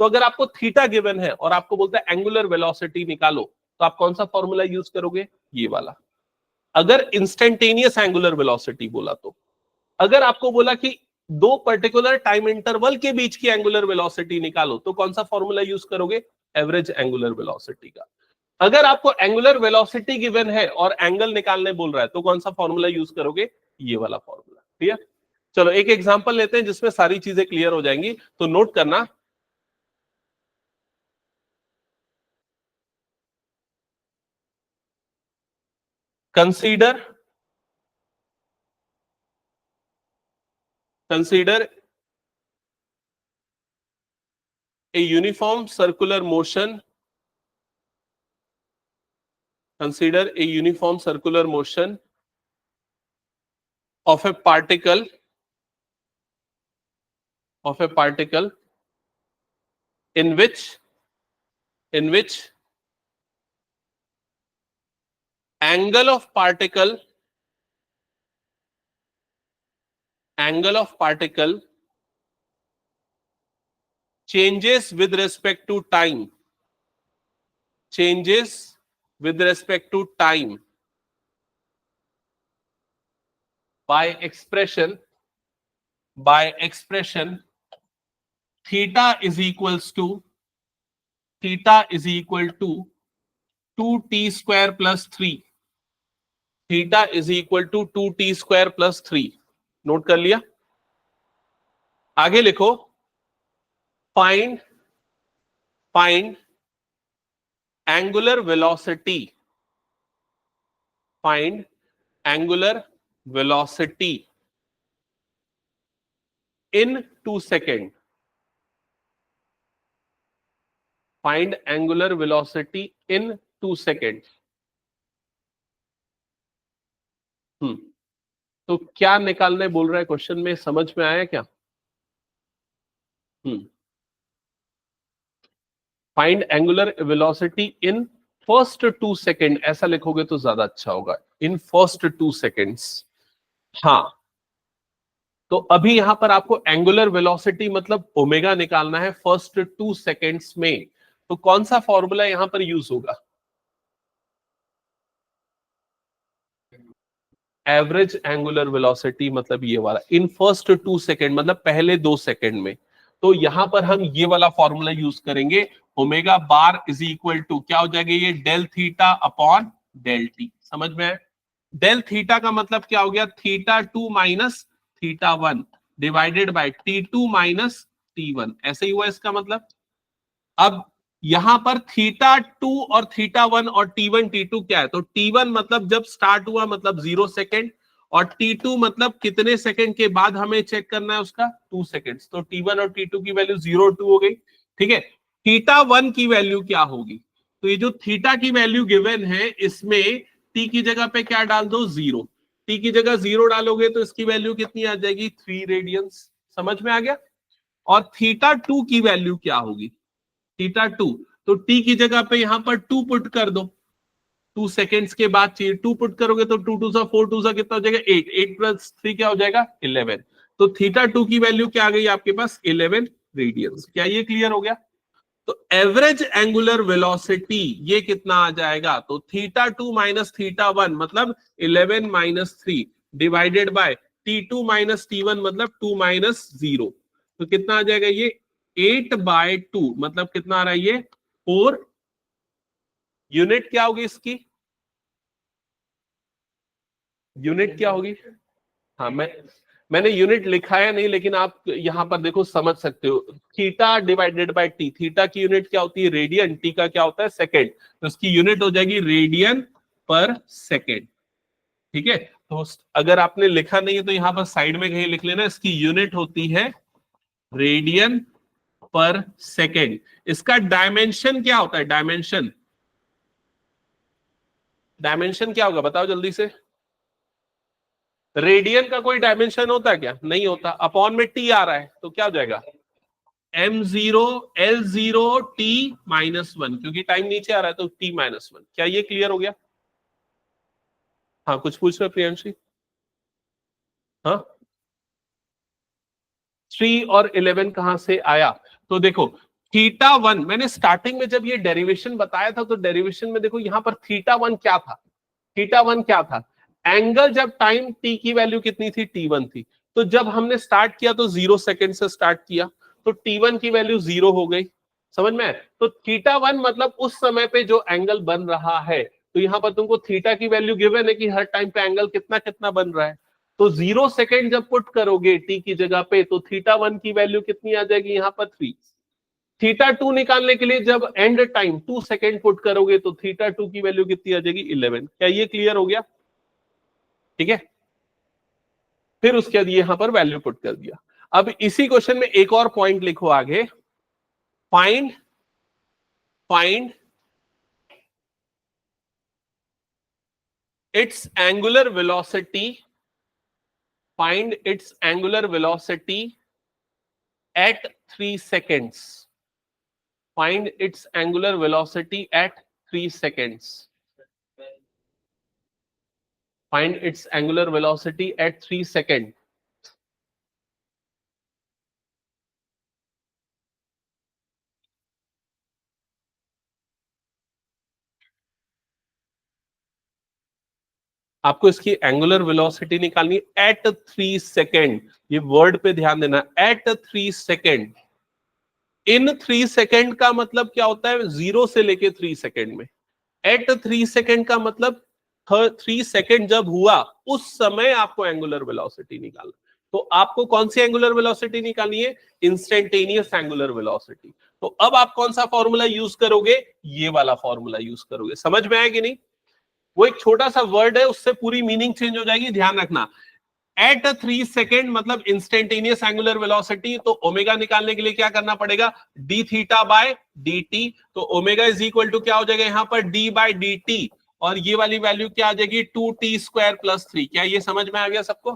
तो अगर आपको थीटा गिवन है और आपको बोलता है एंगुलर वेलोसिटी निकालो, तो आप कौन सा फॉर्मूला यूज करोगे, ये वाला। अगर इंस्टेंटेनियस एंगुलर वेलोसिटी बोला तो, अगर आपको बोला कि दो पर्टिकुलर टाइम इंटरवल के बीच की एंगुलर वेलोसिटी निकालो, तो कौन सा फॉर्मूला यूज करोगे, एवरेज एंगुलर वेलोसिटी का। अगर आपको एंगुलर वेलोसिटी गिवन है और एंगल निकालने बोल रहा है तो कौन सा फॉर्मूला यूज करोगे, ये वाला फॉर्मूला। क्लियर। चलो एक एग्जांपल लेते हैं जिसमें सारी चीजें क्लियर हो जाएंगी, तो नोट करना। Consider consider a uniform circular motion, consider a uniform circular motion of a particle in which angle of particle changes with respect to time, by expression theta is equal to 2t square plus 3, theta is equal to 2t square plus 3. Note कर लिया? आगे लिखो, find angular velocity, find angular velocity in 2 seconds, find angular velocity in 2 seconds. तो क्या निकालने बोल रहा है क्वेश्चन में, समझ में आया क्या? Find angular velocity in first 2 second, ऐसा लिखोगे तो ज्यादा अच्छा होगा, इन फर्स्ट 2 सेकेंड्स. हाँ, तो अभी यहां पर आपको एंगुलर वेलोसिटी मतलब ओमेगा निकालना है फर्स्ट 2 सेकेंड्स में. तो कौन सा फॉर्मूला यहां पर यूज होगा? एवरेज एंगुलर वेलोसिटी, मतलब ये वाला इन फर्स्ट 2 सेकेंड, मतलब पहले 2 सेकेंड में. तो यहां पर हम ये वाला फॉर्मूला यूज करेंगे, omega bar is equal to क्या हो जाएगा, ये del theta upon del T. समझ में है? डेल थीटा का मतलब क्या हो गया, theta 2 minus theta 1 divided by T2 minus T1, ऐसे ही हुआ इसका मतलब. अब यहां पर थीटा 2 और थीटा 1 और T1 T2 क्या है, तो T1 मतलब जब स्टार्ट हुआ मतलब 0 सेकेंड, और T2 मतलब कितने सेकंड के बाद हमें चेक करना है उसका, 2 सेकेंड्स. तो T1 और T2 की वैल्यू 0 और 2 हो गई. ठीक है, थीटा 1 की वैल्यू क्या होगी, तो ये जो थीटा की वैल्यू गिवन है इसमें T की जगह पे क्या डाल दो, 0. T की जगह 0 डालोगे तो इसकी वैल्यू कितनी आ जाएगी, 3 रेडियंस. समझ में आ गया? और थीटा 2 की वैल्यू क्या होगी, थीटा 2, तो T की जगह पे यहां पर 2 पुट कर दो. 2 सेकेंड्स के बाद चाहिए, 2 पुट करोगे तो 2 2 सा 4 2 सा कितना हो जाएगा, 8, 8 प्लस 3 क्या हो जाएगा, 11. तो थीटा 2 की वैल्यू क्या आ गई आपके पास, 11 रेडियंस. क्या ये क्लियर हो गया? तो एवरेज एंगुलर वेलोसिटी ये कितना आ जाएगा, तो थीटा 2 माइनस थीटा 1 मतलब 11 minus 3 divided by T2 minus T1 मतलब 2 माइनस 0. तो कितना आ जाएगा ये 8/2, मतलब कितना आ रहा है ये 4. यूनिट क्या होगी इसकी, यूनिट क्या होगी? हाँ, मैंने यूनिट लिखा है नहीं, लेकिन आप यहां पर देखो समझ सकते हो. Theta divided bye T, theta की यूनिट क्या होती है, रेडियन, टी का क्या होता है, सेकेंड. तो इसकी यूनिट हो जाएगी रेडियन पर सेकेंड. ठीक है, तो अगर आपने लिखा नहीं है तो यहां पर साइड में कहीं लिख लेना, इसकी यूनिट होती है रेडियन पर सेकेंड. इसका डायमेंशन क्या होता है, डायमेंशन क्या होगा बताओ जल्दी से. रेडियन का कोई डायमेंशन होता है क्या, नहीं होता. अपॉन में टी आ रहा है तो क्या हो जाएगा, m0 L0 t माइनस 1, क्योंकि टाइम नीचे आ रहा है तो t माइनस 1. क्या ये क्लियर हो गया? हाँ, कुछ पूछ रहे प्रियांशी? हाँ, 3 और 11 कहां से आया, तो देखो थीटा 1, मैंने स्टार्टिंग में जब ये डेरिवेशन बताया था तो डेरिवेशन में देखो यहां पर थीटा 1 क्या था, थीटा 1 क्या था, एंगल जब टाइम t की वैल्यू कितनी थी, T1 थी. तो जब हमने स्टार्ट किया तो 0 सेकेंड से स्टार्ट किया, तो T1 की वैल्यू 0 हो गई. समझ में? तो थीटा 1 मतलब उस समय पे जो एंगल बन रहा है. तो यहां पर तुमको थीटा की वैल्यू गिवन है कि हर टाइम पे एंगल कितना कितना बन रहा है. तो 0 सेकेंड जब पुट करोगे टी की जगह पे तो थीटा 1 की वैल्यू कितनी आ जाएगी, यहां पर 3. थीटा 2 निकालने के लिए जब एंड टाइम 2 सेकेंड पुट करोगे तो थीटा 2 की वैल्यू कितनी आ जाएगी, 11. क्या ये क्लियर हो गया? ठीक है, फिर उसके बाद यहां पर वैल्यू पुट कर दिया। अब इसी क्वेश्चन में एक और पॉइंट लिखो आगे, find its angular velocity, find its angular velocity at 3 seconds. Find its angular velocity at 3 seconds. Find its angular velocity at 3 seconds. आपको इसकी एंगुलर वेलोसिटी निकालनी है एट 3 सेकेंड। ये वर्ड पे ध्यान देना, एट 3 सेकेंड। इन 3 सेकेंड का मतलब क्या होता है, 0 से लेके 3 सेकेंड में। एट 3 सेकेंड का मतलब 3 सेकेंड जब हुआ उस समय आपको एंगुलर वेलोसिटी निकालना। तो आपको कौन सी एंगुलर वेलोसिटी निकालनी है, इंस्टेंटेनियस एंगुलर वेलोसिटी। तो अब आप कौन सा फॉर्मूला यूज करोगे, ये वाला फॉर्मूला यूज करोगे। समझ में आया कि नहीं? वो एक छोटा सा वर्ड है, उससे पूरी मीनिंग चेंज हो जाएगी, ध्यान रखना। एट 3 सेकेंड मतलब इंस्टेंटेनियस एंगुलर वेलोसिटी, तो ओमेगा निकालने के लिए क्या करना पड़ेगा, D theta by D T. तो ओमेगा इज इक्वल टू क्या हो जाएगा यहां पर, डी बाय डी टी, और ये वाली वैल्यू क्या आ जाएगी, 2t² + 3। क्या ये समझ में आ गया सबको?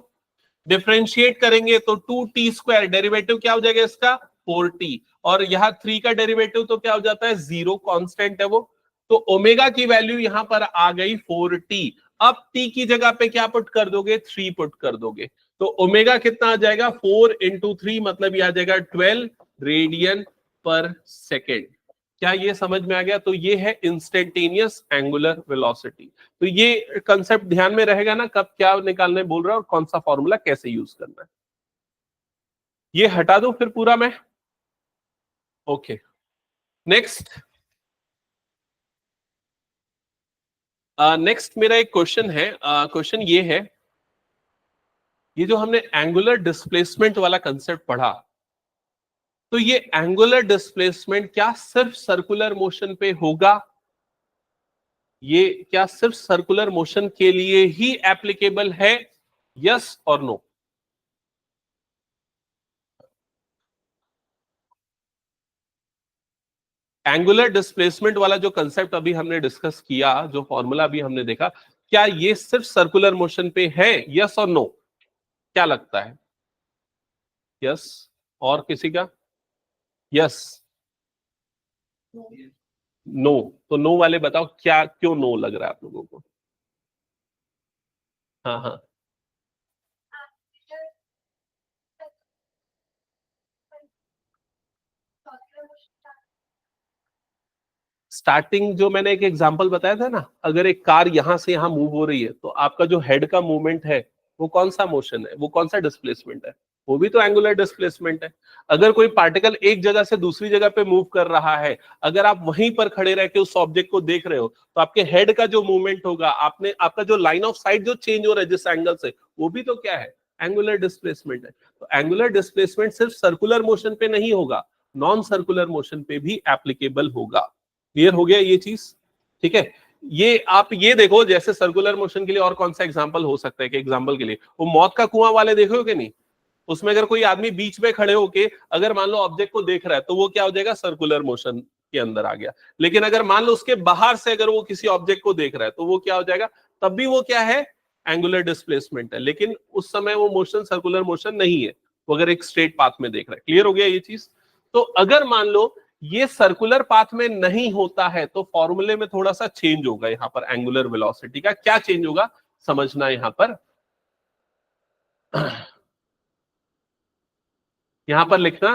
डिफरेंशिएट करेंगे तो 2t², डेरिवेटिव क्या हो जाएगा इसका, 4t, और यहाँ 3 का डेरिवेटिव तो क्या हो जाता है, 0, कांस्टेंट है वो। तो ओमेगा की वैल्यू यहां पर आ गई 4t। अब t की जगह पे क्या पुट कर दोगे, 3 पुट कर दोगे। तो ओमेगा कितना आ जाएगा, 4 × 3 मतलब ये आ जाएगा 12 रेडियन पर सेकेंड। क्या ये समझ में आ गया? तो ये है इंस्टेंटेनियस एंगुलर वेलोसिटी। तो ये कंसेप्ट ध्यान में रहेगा ना, कब क्या निकालने बोल रहा है और कौन सा फॉर्मूला कैसे यूज करना है। ये हटा दो फिर पूरा मैं। Okay, next. नेक्स्ट मेरा एक क्वेश्चन है। क्वेश्चन ये है, ये जो हमने एंगुलर डिस्प्लेसमेंट वाला कंसेप्ट पढ़ा, तो ये एंगुलर डिस्प्लेसमेंट क्या सिर्फ सर्कुलर मोशन पे होगा? ये क्या सिर्फ सर्कुलर मोशन के लिए ही एप्लीकेबल है, यस और नो? एंगुलर डिस्प्लेसमेंट वाला जो कंसेप्ट अभी हमने डिस्कस किया, जो फॉर्मूला अभी हमने देखा, क्या ये सिर्फ सर्कुलर मोशन पे है, यस और नो? क्या लगता है, यस? और किसी का यस, नो? तो नो वाले बताओ, क्या क्यों नो लग रहा है आप लोगों को? हाँ हाँ, स्टार्टिंग जो मैंने एक एग्जांपल बताया था ना, अगर एक कार यहां से यहां मूव हो रही है तो आपका जो हेड का मूवमेंट है वो कौन सा मोशन है, वो कौन सा डिस्प्लेसमेंट है? वो भी तो एंगुलर डिस्प्लेसमेंट है। अगर कोई पार्टिकल एक जगह से दूसरी जगह पे मूव कर रहा है, अगर आप वहीं पर खड़े रह के उस ऑब्जेक्ट को देख रहे हो, तो आपके हेड का जो मूवमेंट होगा, आपने आपका जो लाइन ऑफ साइट जो चेंज हो रहा है जिस एंगल से, वो भी तो क्या है, एंगुलर डिस्प्लेसमेंट है। तो एंगुलर डिस्प्लेसमेंट सिर्फ सर्कुलर मोशन पे नहीं होगा, नॉन सर्कुलर मोशन पे भी एप्लीकेबल होगा। क्लियर हो गया ये चीज? ठीक है। ये आप ये देखो, जैसे सर्कुलर मोशन के लिए और कौन सा एग्जांपल हो सकता है, कि एग्जांपल के लिए वो मौत का कुआं वाले देखे हो कि नहीं? उसमें अगर कोई आदमी बीच में खड़े होके अगर मान लो ऑब्जेक्ट को देख रहा है, तो वो क्या हो जाएगा, सर्कुलर मोशन के अंदर आ गया। लेकिन अगर मान लो उसके बाहर से अगर वो किसी ऑब्जेक्ट को देख रहा है, तो वो क्या हो जाएगा, तब भी वो क्या है, एंगुलर डिस्प्लेसमेंट है, लेकिन उस समय वो मोशन सर्कुलर मोशन नहीं है, वो अगर एक स्ट्रेट पाथ में देख रहा है। क्लियर हो गया ये चीज? तो अगर मान लो ये सर्कुलर पाथ में नहीं होता है, तो फॉर्मूले में थोड़ा सा चेंज होगा यहां पर एंगुलर वेलोसिटी का। क्या चेंज होगा समझना यहां पर। यहां पर लिखना,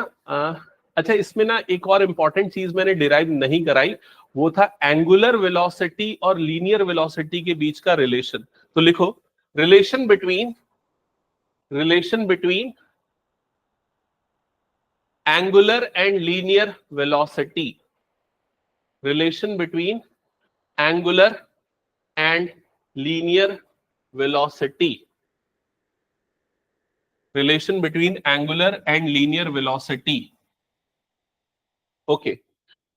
अच्छा इसमें ना एक और इंपॉर्टेंट चीज मैंने डिराइव नहीं कराई, वो था एंगुलर वेलोसिटी और लीनियर वेलोसिटी के बीच का रिलेशन। तो लिखो, relation between angular and linear velocity, relation between angular and linear velocity, relation between angular and linear velocity. Okay,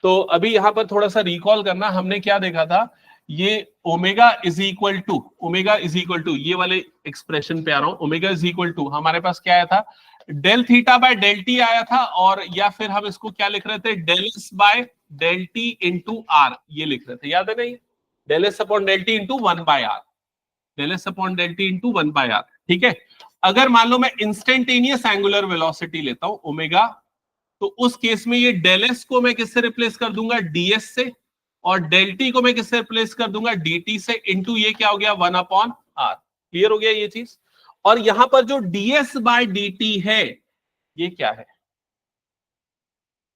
तो अभी यहां पर थोड़ा सा रिकॉल करना, हमने क्या देखा था ये ओमेगा इज इक्वल टू ये वाले एक्सप्रेशन पे आ रहा हूं, ओमेगा इज इक्वल टू हमारे पास क्या आया था, del theta by del T आया था, और या फिर हम इसको क्या लिख रहे थे, del S by del T into R, ये लिख रहे थे, याद है ना, ये del S upon del T into 1 by R, del S upon del T into 1 by R. ठीक है, अगर मान लो मैं इंस्टेंटेनियस एंगुलर वेलोसिटी लेता हूं ओमेगा, तो उस केस में ये डेल एस को मैं किससे रिप्लेस कर दूंगा, डीएस से, और डेल टी को मैं किससे रिप्लेस कर दूंगा, dt से, इंटू ये क्या हो गया 1 अपॉन आर। क्लियर हो गया ये चीज। और यहां पर जो ds बाय dt है, ये क्या है,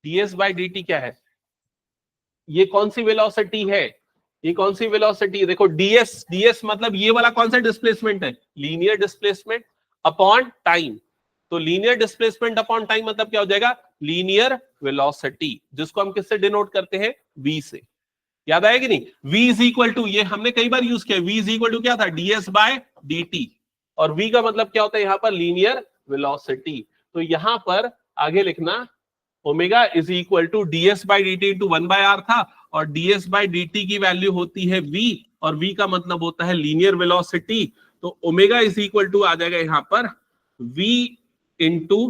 ds बाय dt क्या है, ये कौन सी वेलोसिटी है, ये कौन सी वेलोसिटी है, देखो ds मतलब ये वाला कौन सा डिस्प्लेसमेंट है, लीनियर डिस्प्लेसमेंट अपॉन टाइम। तो लीनियर डिस्प्लेसमेंट अपॉन टाइम मतलब क्या हो जाएगा, लीनियर वेलोसिटी, जिसको हम किससे डिनोट करते हैं, v से। याद आएगी नहीं, v इज इक्वल टू, ये हमने कई बार यूज किया, v इज इक्वल टू क्या था, ds बाय dt, और v का मतलब क्या होता है यहां पर, लीनियर वेलोसिटी। तो यहां पर आगे लिखना omega is equal to ds bye dt into 1 by R था, और ds बाय dt की वैल्यू होती है v, और v का मतलब होता है लीनियर वेलोसिटी। तो ओमेगा इज इक्वल टू आ जाएगा यहां पर v इंटू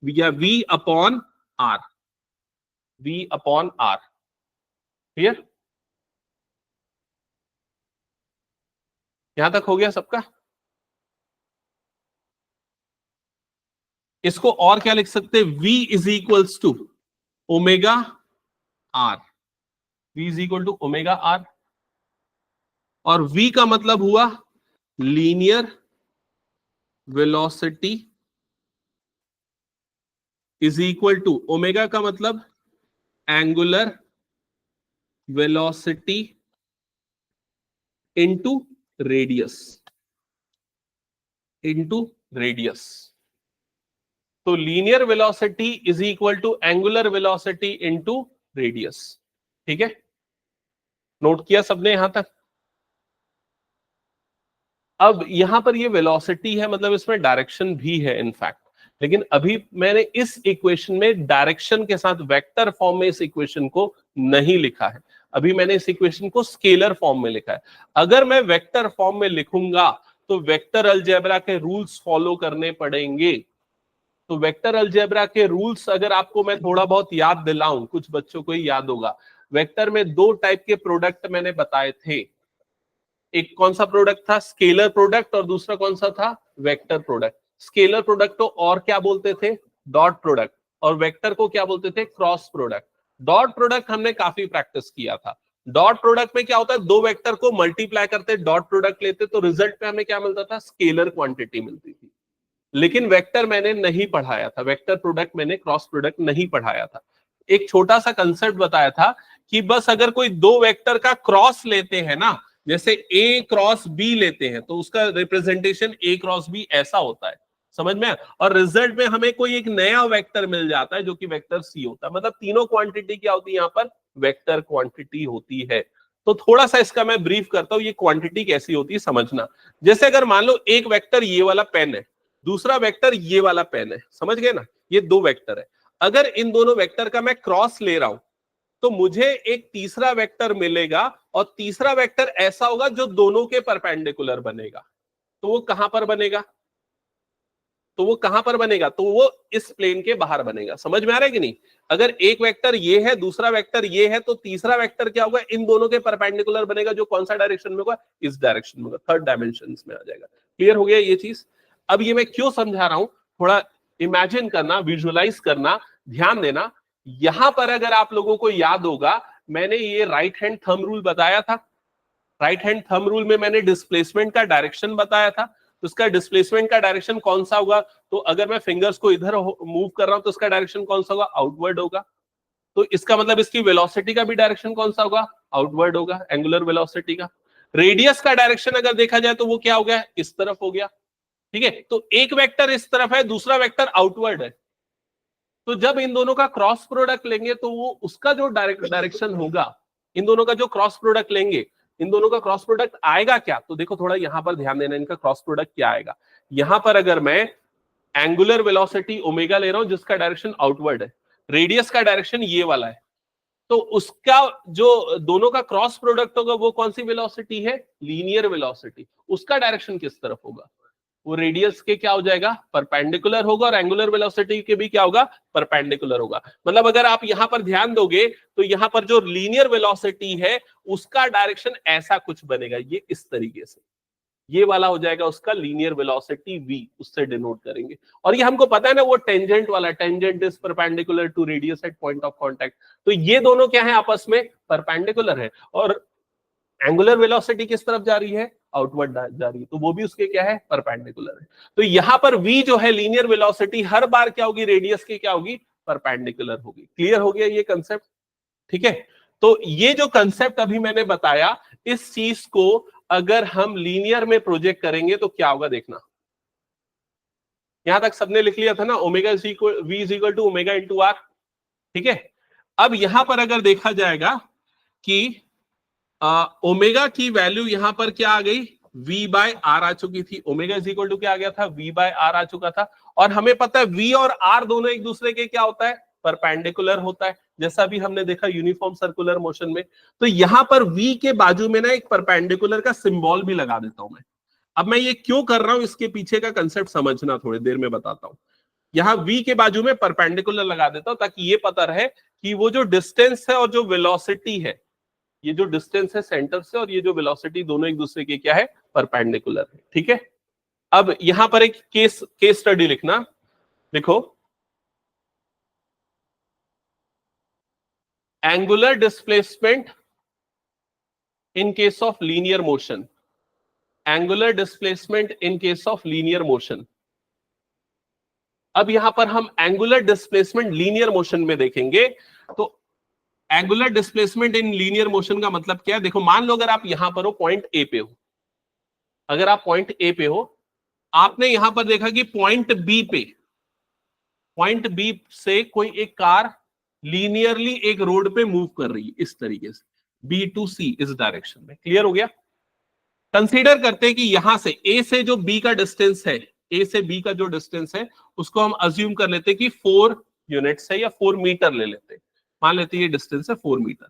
या v upon R, v upon are. Clear, यहां तक हो गया सबका। इसको और क्या लिख सकते हैं, v is equals to omega r, v is equal to omega r, और v का मतलब हुआ linear velocity is equal to, ओमेगा का मतलब angular velocity into radius, into radius. तो linear velocity is equal to angular velocity into radius. ठीक है, नोट किया सबने यहां तक। अब यहां पर ये वेलोसिटी है, मतलब इसमें डायरेक्शन भी है इनफैक्ट, लेकिन अभी मैंने इस इक्वेशन में डायरेक्शन के साथ वेक्टर फॉर्म में इस इक्वेशन को नहीं लिखा है, अभी मैंने इस इक्वेशन को स्केलर फॉर्म में लिखा है। अगर मैं वेक्टर फॉर्म में लिखूंगा तो वेक्टर अलजेब्रा के रूल्स फॉलो करने पड़ेंगे। तो वेक्टर अलजेब्रा के रूल्स अगर आपको मैं थोड़ा बहुत याद दिलाऊं, कुछ बच्चों को ही याद होगा, वेक्टर में दो टाइप के प्रोडक्ट मैंने बताए थे, एक कौन सा प्रोडक्ट था, स्केलर प्रोडक्ट, और दूसरा कौन सा था, वेक्टर प्रोडक्ट। स्केलर प्रोडक्ट को और क्या बोलते थे, डॉट प्रोडक्ट, और वेक्टर को क्या बोलते थे, क्रॉस प्रोडक्ट। डॉट प्रोडक्ट हमने काफी प्रैक्टिस किया था। डॉट प्रोडक्ट में क्या होता है, दो वेक्टर को मल्टीप्लाई करते, डॉट प्रोडक्ट लेते, तो रिजल्ट में हमें क्या मिलता था, स्केलर क्वांटिटी मिलती थी। लेकिन वेक्टर मैंने नहीं पढ़ाया था, वेक्टर प्रोडक्ट मैंने क्रॉस प्रोडक्ट नहीं पढ़ाया था। एक छोटा सा कंसेप्ट बताया था कि बस अगर कोई दो वेक्टर का क्रॉस लेते हैं ना, जैसे ए क्रॉस बी लेते हैं, तो उसका रिप्रेजेंटेशन ए क्रॉस बी ऐसा होता है, समझ में, और रिजल्ट में हमें कोई एक नया वेक्टर मिल जाता है जो कि वेक्टर सी होता है। मतलब तीनों क्वांटिटी क्या होती है यहाँ पर, वेक्टर क्वांटिटी होती है। तो थोड़ा सा इसका मैं ब्रीफ करता हूं, ये क्वांटिटी कैसी होती है समझना। जैसे अगर मान लो एक वेक्टर ये वाला पेन है, दूसरा वेक्टर ये वाला पेन है, समझ गए ना, ये दो वेक्टर है। अगर इन दोनों वेक्टर का मैं क्रॉस ले रहा हूं तो मुझे एक तीसरा वेक्टर मिलेगा, और तीसरा वेक्टर ऐसा होगा जो दोनों के परपेंडिकुलर बनेगा। तो वो कहां पर बनेगा, तो वो कहां पर बनेगा, तो वो इस प्लेन के बाहर बनेगा। समझ में आ रहा है कि नहीं, अगर एक वेक्टर ये है, दूसरा वेक्टर ये है, तो तीसरा वेक्टर क्या होगा, इन दोनों के परपेंडिकुलर बनेगा, जो कौन सा डायरेक्शन में होगा, इस डायरेक्शन में होगा, थर्ड डायमेंशन में आ जाएगा। क्लियर हो गया ये चीज। अब ये मैं क्यों समझा रहा हूं, थोड़ा इमेजिन करना, विजुअलाइज करना, ध्यान देना। यहां पर अगर आप लोगों को याद होगा, मैंने ये राइट हैंड थंब रूल बताया था। राइट हैंड थंब रूल में मैंने डिस्प्लेसमेंट का डायरेक्शन बताया था। तो उसका डिस्प्लेसमेंट का डायरेक्शन कौन सा होगा, तो अगर मैं फिंगर्स को इधर मूव कर रहा हूं तो उसका डायरेक्शन कौन सा होगा, आउटवर्ड होगा। तो इसका मतलब इसकी वेलोसिटी का भी डायरेक्शन कौन सा होगा, आउटवर्ड होगा, एंगुलर वेलोसिटी का। रेडियस का डायरेक्शन अगर देखा जाए तो वो क्या हो गया, इस तरफ हो गया। ठीक है, तो एक वेक्टर इस तरफ है, दूसरा वेक्टर आउटवर्ड है। तो जब इन दोनों का क्रॉस प्रोडक्ट लेंगे तो वो उसका जो डायरेक्शन होगा, इन दोनों का जो क्रॉस प्रोडक्ट लेंगे, इन दोनों का क्रॉस प्रोडक्ट आएगा क्या, तो देखो थोड़ा यहां पर ध्यान देना, इनका क्रॉस प्रोडक्ट क्या आएगा। यहां पर अगर मैं एंगुलर वेलोसिटी ओमेगा ले रहा हूं जिसका डायरेक्शन आउटवर्ड है, रेडियस का डायरेक्शन ये वाला है, तो उसका जो दोनों का क्रॉस प्रोडक्ट होगा वो कौन सी वेलोसिटी है, लीनियर वेलोसिटी। उसका डायरेक्शन किस तरफ होगा, वो रेडियस के क्या हो जाएगा, परपेंडिकुलर होगा, और एंगुलर वेलोसिटी के भी क्या होगा, परपेंडिकुलर होगा। मतलब अगर आप यहां पर ध्यान दोगे तो यहां पर जो लीनियर वेलोसिटी है उसका डायरेक्शन ऐसा कुछ बनेगा, ये इस तरीके से, ये वाला हो जाएगा उसका लीनियर वेलोसिटी v, उससे डिनोट करेंगे। और ये हमको पता है ना वो टेंजेंट वाला, tangent is perpendicular to radius at point of contact, तो ये दोनों क्या है आपस में, परपेंडिकुलर है। और एंगुलर वेलोसिटी किस तरफ जा रही है, आउटवर्ड जा रही है, तो वो भी उसके क्या है, परपेंडिकुलर है। तो यहां पर v जो है लीनियर वेलोसिटी हर बार क्या होगी, रेडियस की क्या होगी, परपेंडिकुलर होगी। क्लियर हो गया ये कंसेप्ट, ठीक है। तो ये जो कंसेप्ट अभी मैंने बताया, इस चीज को अगर हम लीनियर में प्रोजेक्ट करेंगे तो क्या होगा देखना। यहां तक सबने लिख लिया था ना, omega v is equal to omega into R, ठीक है। अब यहां पर अगर देखा जाएगा कि ओमेगा की वैल्यू यहां पर क्या आ गई, v बाय आर आ चुकी थी, ओमेगा इज इक्वल टू क्या आ गया था, v बाय आर आ चुका था। और हमें पता है v और r दोनों एक दूसरे के क्या होता है, परपेंडिकुलर होता है, जैसा भी हमने देखा यूनिफॉर्म सर्कुलर मोशन में। तो यहां पर v के बाजू में ना एक परपेंडिकुलर का सिंबल भी लगा देता हूं मैं। अब मैं ये क्यों कर रहा हूं, इसके पीछे का कंसेप्ट समझना, थोड़ी देर में बताता हूं। यहां v के बाजू में परपेंडिकुलर लगा देता हूं ताकि ये पता रहे कि वो जो डिस्टेंस है और जो वेलोसिटी है, ये जो डिस्टेंस है सेंटर से और ये जो वेलोसिटी, दोनों एक दूसरे के क्या है, परपेंडिकुलर है, ठीक है। अब यहां पर एक केस स्टडी लिखना, देखो angular displacement in case of linear motion, angular displacement in case of linear motion. अब यहां पर हम एंगुलर डिस्प्लेसमेंट लीनियर मोशन में देखेंगे। तो angular displacement in linear motion का मतलब क्या है, देखो मान लो अगर आप यहां पर हो, पॉइंट ए पे हो, अगर आप पॉइंट ए पे हो, आपने यहां पर देखा कि पॉइंट बी पे, पॉइंट बी से कोई एक कार लीनियरली एक रोड पे मूव कर रही है इस तरीके से, बी टू सी इस डायरेक्शन में। क्लियर हो गया। कंसीडर करते हैं कि यहां से ए से जो बी का डिस्टेंस है, ए से बी का जो डिस्टेंस है उसको हम अज्यूम कर लेते हैं कि 4 यूनिट्स है या 4 मीटर ले लेते हैं, मान लेते हैं ये डिस्टेंस है 4 मीटर।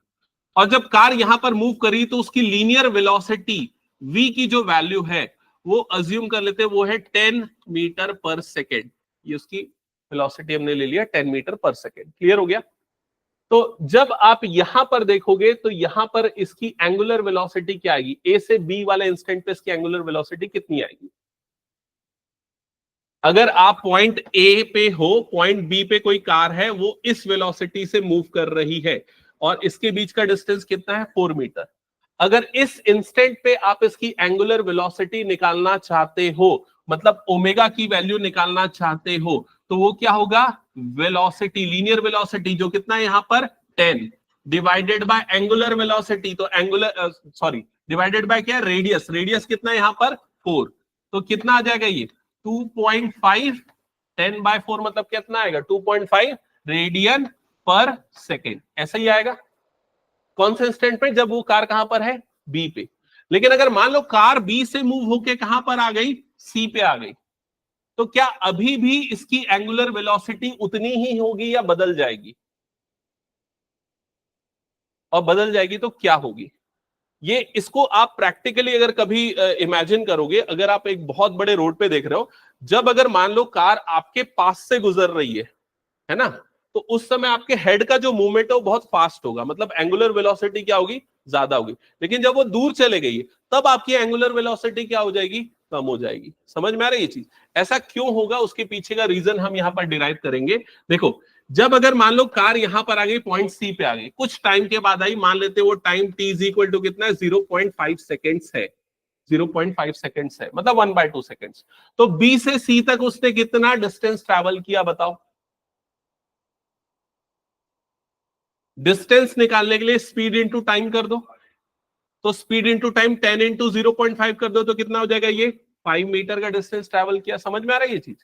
और जब कार यहां पर मूव करी तो उसकी लीनियर वेलोसिटी v की जो वैल्यू है वो अज्यूम कर लेते हैं वो है 10 मीटर पर सेकेंड, ये उसकी वेलोसिटी हमने ले लिया 10 मीटर पर सेकेंड। क्लियर हो गया। तो जब आप यहां पर देखोगे तो यहां पर इसकी एंगुलर वेलोसिटी क्या आएगी, ए से बी वाले इंस्टेंट पे इसकी एंगुलर वेलोसिटी कितनी आएगी। अगर आप पॉइंट ए पे हो, पॉइंट बी पे कोई कार है, वो इस वेलोसिटी से मूव कर रही है और इसके बीच का डिस्टेंस कितना है, 4 मीटर। अगर इस इंस्टेंट पे आप इसकी एंगुलर वेलोसिटी निकालना चाहते हो, मतलब ओमेगा की वैल्यू निकालना चाहते हो, तो वो क्या होगा, वेलोसिटी, लीनियर वेलोसिटी जो कितना है यहां पर 10 डिवाइडेड बाय एंगुलर वेलोसिटी, तो एंगुलर सॉरी डिवाइडेड बाय क्या, रेडियस, रेडियस कितना है यहां पर 4, तो कितना आ जाएगा ये 2.5, 10/4 मतलब कितना आएगा 2.5 रेडियन पर सेकेंड, ऐसा ही आएगा। कौन से इंस्टेंट पे, जब वो कार कहां पर है, बी पे। लेकिन अगर मान लो कार बी से मूव होके कहां पर आ गई, सी पे आ गई, तो क्या अभी भी इसकी एंगुलर वेलोसिटी उतनी ही होगी या बदल जाएगी, और बदल जाएगी तो क्या होगी। ये इसको आप प्रैक्टिकली अगर कभी इमेजिन करोगे, अगर आप एक बहुत बड़े रोड पे देख रहे हो, जब अगर मान लो कार आपके पास से गुजर रही है ना, तो उस समय आपके हेड का जो मूवमेंट है वो बहुत फास्ट होगा, मतलब एंगुलर वेलोसिटी क्या होगी, ज्यादा होगी। लेकिन जब वो दूर चले गई तब आपकी एंगुलर वेलोसिटी क्या हो जाएगी, कम हो जाएगी। समझ में आ रही है ये चीज, ऐसा क्यों होगा, उसके पीछे का रीजन हम यहां पर डिराइव करेंगे। देखो जब अगर मान लो कार यहां पर आ गई, पॉइंट सी पे आ गई, कुछ टाइम के बाद आई, मान लेते वो time t is equal to कितना है, 0.5 सेकेंड्स है, 0.5 सेकेंड्स है, मतलब 1/2 सेकेंड्स। तो बी से सी तक उसने कितना डिस्टेंस ट्रैवल किया बताओ। डिस्टेंस निकालने के लिए स्पीड इंटू टाइम कर दो, तो स्पीड इंटू टाइम 10 इंटू 0.5 कर दो तो कितना हो जाएगा, ये 5 मीटर का डिस्टेंस ट्रैवल किया। समझ में आ रहा है ये चीज।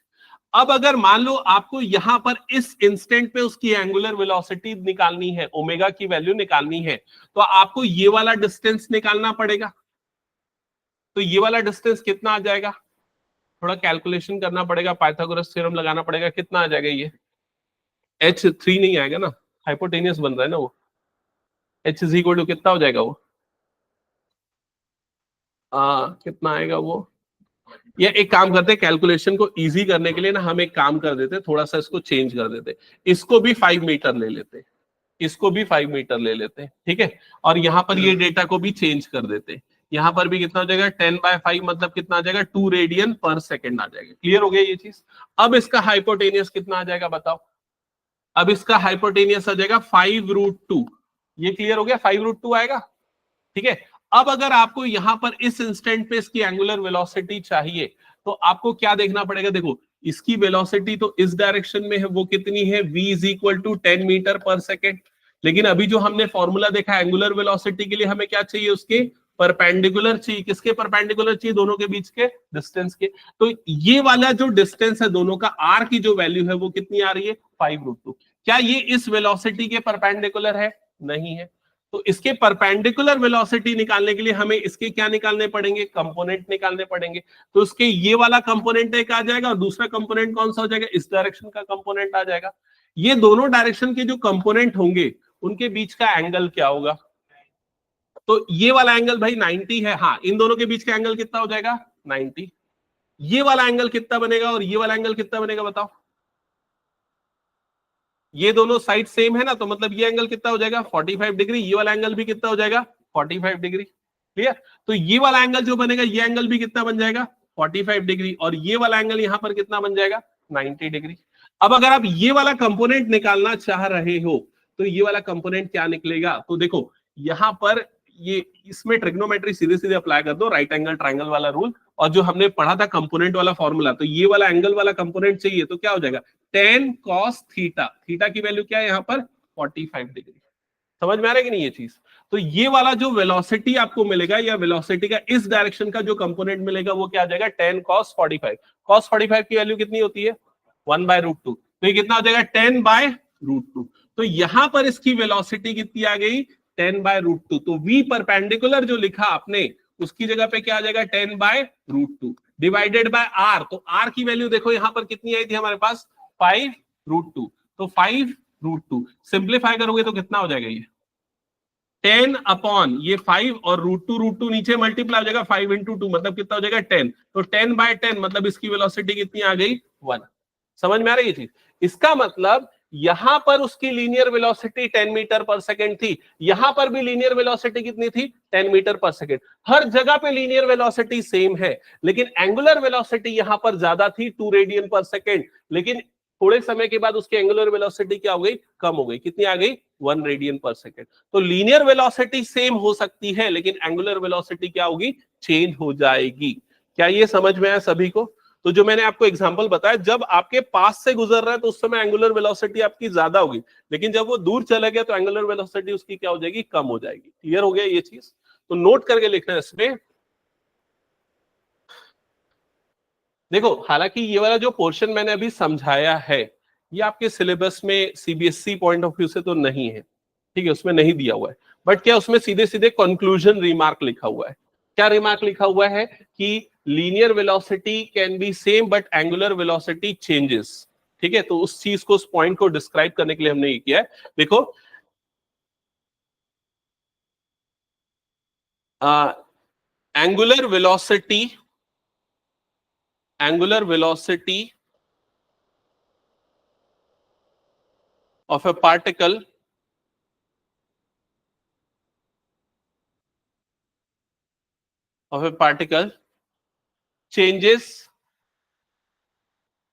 अब अगर मान लो आपको यहां पर इस इंस्टेंट पे उसकी एंगुलर वेलोसिटी निकालनी है, ओमेगा की वैल्यू निकालनी है, तो आपको ये वाला डिस्टेंस निकालना पड़ेगा। तो ये वाला डिस्टेंस कितना आ जाएगा, थोड़ा कैलकुलेशन करना पड़ेगा, पाइथागोरस थ्योरम लगाना पड़ेगा, कितना आ जाएगा ये, h3 नहीं आएगा ना, हाइपोटेनियस बन रहा है ना वो, h इज इक्वल टू कितना हो जाएगा वो, कितना आएगा वो, ये एक काम करते हैं, कैलकुलेशन को इजी करने के लिए ना हम एक काम कर देते, थोड़ा सा इसको चेंज कर देते, इसको भी 5 मीटर ले लेते, इसको भी 5 मीटर ले लेते हैं, ठीक है। और यहां पर ये डेटा को भी चेंज कर देते, यहां पर भी कितना हो जाएगा 10/5 मतलब कितना आ जाएगा 2 रेडियन पर सेकेंड आ जाएगा। क्लियर हो गया ये चीज। अब इसका हाइपोटेनियस कितना आ जाएगा बताओ, अब इसका हाइपोटेनियस आ जाएगा 5√2, ये क्लियर हो गया, 5√2 आएगा, ठीक है। अब अगर आपको यहां पर इस इंस्टेंट पे इसकी एंगुलर वेलोसिटी चाहिए तो आपको क्या देखना पड़ेगा, देखो इसकी वेलोसिटी तो इस डायरेक्शन में है, वो कितनी है v is equal to 10 metre per second, लेकिन अभी जो हमने फॉर्मूला देखा एंगुलर वेलोसिटी के लिए हमें क्या चाहिए, उसके परपेंडिकुलर चाहिए, किसके परपेंडिकुलर चाहिए, दोनों के बीच के डिस्टेंस के। तो ये वाला जो डिस्टेंस है दोनों का, r की जो वैल्यू है वो कितनी आ रही है 5√2। क्या ये इस वेलोसिटी के परपेंडिकुलर है, नहीं है। तो इसके परपेंडिकुलर वेलोसिटी निकालने के लिए हमें इसके क्या निकालने पड़ेंगे, कंपोनेंट निकालने पड़ेंगे। तो उसके ये वाला कंपोनेंट एक आ जाएगा और दूसरा कंपोनेंट कौन सा हो जाएगा, इस डायरेक्शन का कंपोनेंट आ जाएगा। ये दोनों डायरेक्शन के जो कंपोनेंट होंगे उनके बीच का एंगल क्या होगा, तो ये वाला एंगल भाई 90 है, हाँ इन दोनों के बीच का एंगल कितना हो जाएगा 90। ये वाला एंगल कितना बनेगा और ये वाला एंगल कितना बनेगा बताओ, ये दोनों साइड सेम है ना, तो मतलब ये एंगल कितना हो जाएगा 45 डिग्री, ये वाला एंगल भी कितना हो जाएगा 45 डिग्री। क्लियर। तो ये वाला एंगल जो बनेगा ये एंगल भी कितना बन जाएगा 45 डिग्री, और ये वाला एंगल यहां पर कितना बन जाएगा 90 डिग्री। अब अगर आप ये वाला कंपोनेंट निकालना चाह रहे हो तो ये वाला कंपोनेंट क्या निकलेगा, तो देखो यहां पर ये इसमें ट्रिग्नोमेट्री सीधे सीधे अप्लाई कर दो, राइट एंगल ट्राइंगल वाला रूल, और जो हमने पढ़ा था कंपोनेंट वाला फॉर्मूला, तो ये वाला एंगल वाला कंपोनेंट चाहिए तो क्या हो जाएगा 10 cos थीटा, थीटा की वैल्यू क्या है यहाँ पर 45 डिग्री। समझ में आ रहा है कि नहीं ये चीज। तो ये वाला जो वेलोसिटी आपको मिलेगा या वेलोसिटी का इस डायरेक्शन का जो कंपोनेंट मिलेगा वो क्या आ जाएगा 10 cos 45। cos 45 की वैल्यू कितनी होती है 1/√2, तो ये कितना हो जाएगा 10/√2। तो यहां पर इसकी वेलोसिटी कितनी आ गई 10/√2। तो v परपेंडिकुलर जो लिखा आपने उसकी जगह पे क्या आ जाएगा 10/√2 डिवाइडेड बाय r। तो r की वैल्यू देखो यहां पर कितनी आई थी हमारे पास 5√2, तो 5√2 सिंप्लीफाई करोगे तो कितना हो जाएगा ये 10 अपॉन ये 5 और √2 नीचे मल्टीप्लाई हो जाएगा 5 इंटू 2 मतलब कितना हो जाएगा 10। तो 10/10 मतलब इसकी वेलोसिटी कितनी आ गई 1। समझ में आ रही है चीज। इसका मतलब यहां पर उसकी लीनियर वेलोसिटी 10 मीटर पर सेकंड थी, यहां पर भी लीनियर वेलोसिटी कितनी थी 10 मीटर पर सेकंड। हर जगह पे लीनियर वेलोसिटी सेम है, लेकिन एंगुलर वेलोसिटी यहां पर ज्यादा थी 2 रेडियन पर सेकंड, लेकिन थोड़े समय के बाद उसकी एंगुलर वेलोसिटी क्या हो गई कम हो गई, कितनी आ गई 1 रेडियन पर सेकंड। तो लीनियर वेलोसिटी सेम हो सकती है लेकिन एंगुलर वेलोसिटी क्या होगी चेंज हो जाएगी। क्या ये समझ में आया सभी को। तो जो मैंने आपको एग्जांपल बताया, जब आपके पास से गुजर रहा है तो उस समय एंगुलर वेलोसिटी आपकी ज्यादा होगी, लेकिन जब वो दूर चला गया तो एंगुलर वेलोसिटी उसकी क्या हो जाएगी कम हो जाएगी। क्लियर हो गया ये चीज। तो नोट करके लिखना है इसमें। देखो हालांकि ये वाला जो पोर्शन मैंने अभी समझाया है ये आपके सिलेबस में सीबीएसई पॉइंट ऑफ व्यू से तो नहीं है, ठीक है, उसमें नहीं दिया हुआ है। बट क्या उसमें सीधे सीधे कंक्लूजन रिमार्क लिखा हुआ है। क्या रिमार्क लिखा हुआ है कि linear velocity can be same but angular velocity changes. ठीक है, तो उस चीज को, उस पॉइंट को डिस्क्राइब करने के लिए हमने ये किया है। देखो angular velocity, angular velocity of a particle changes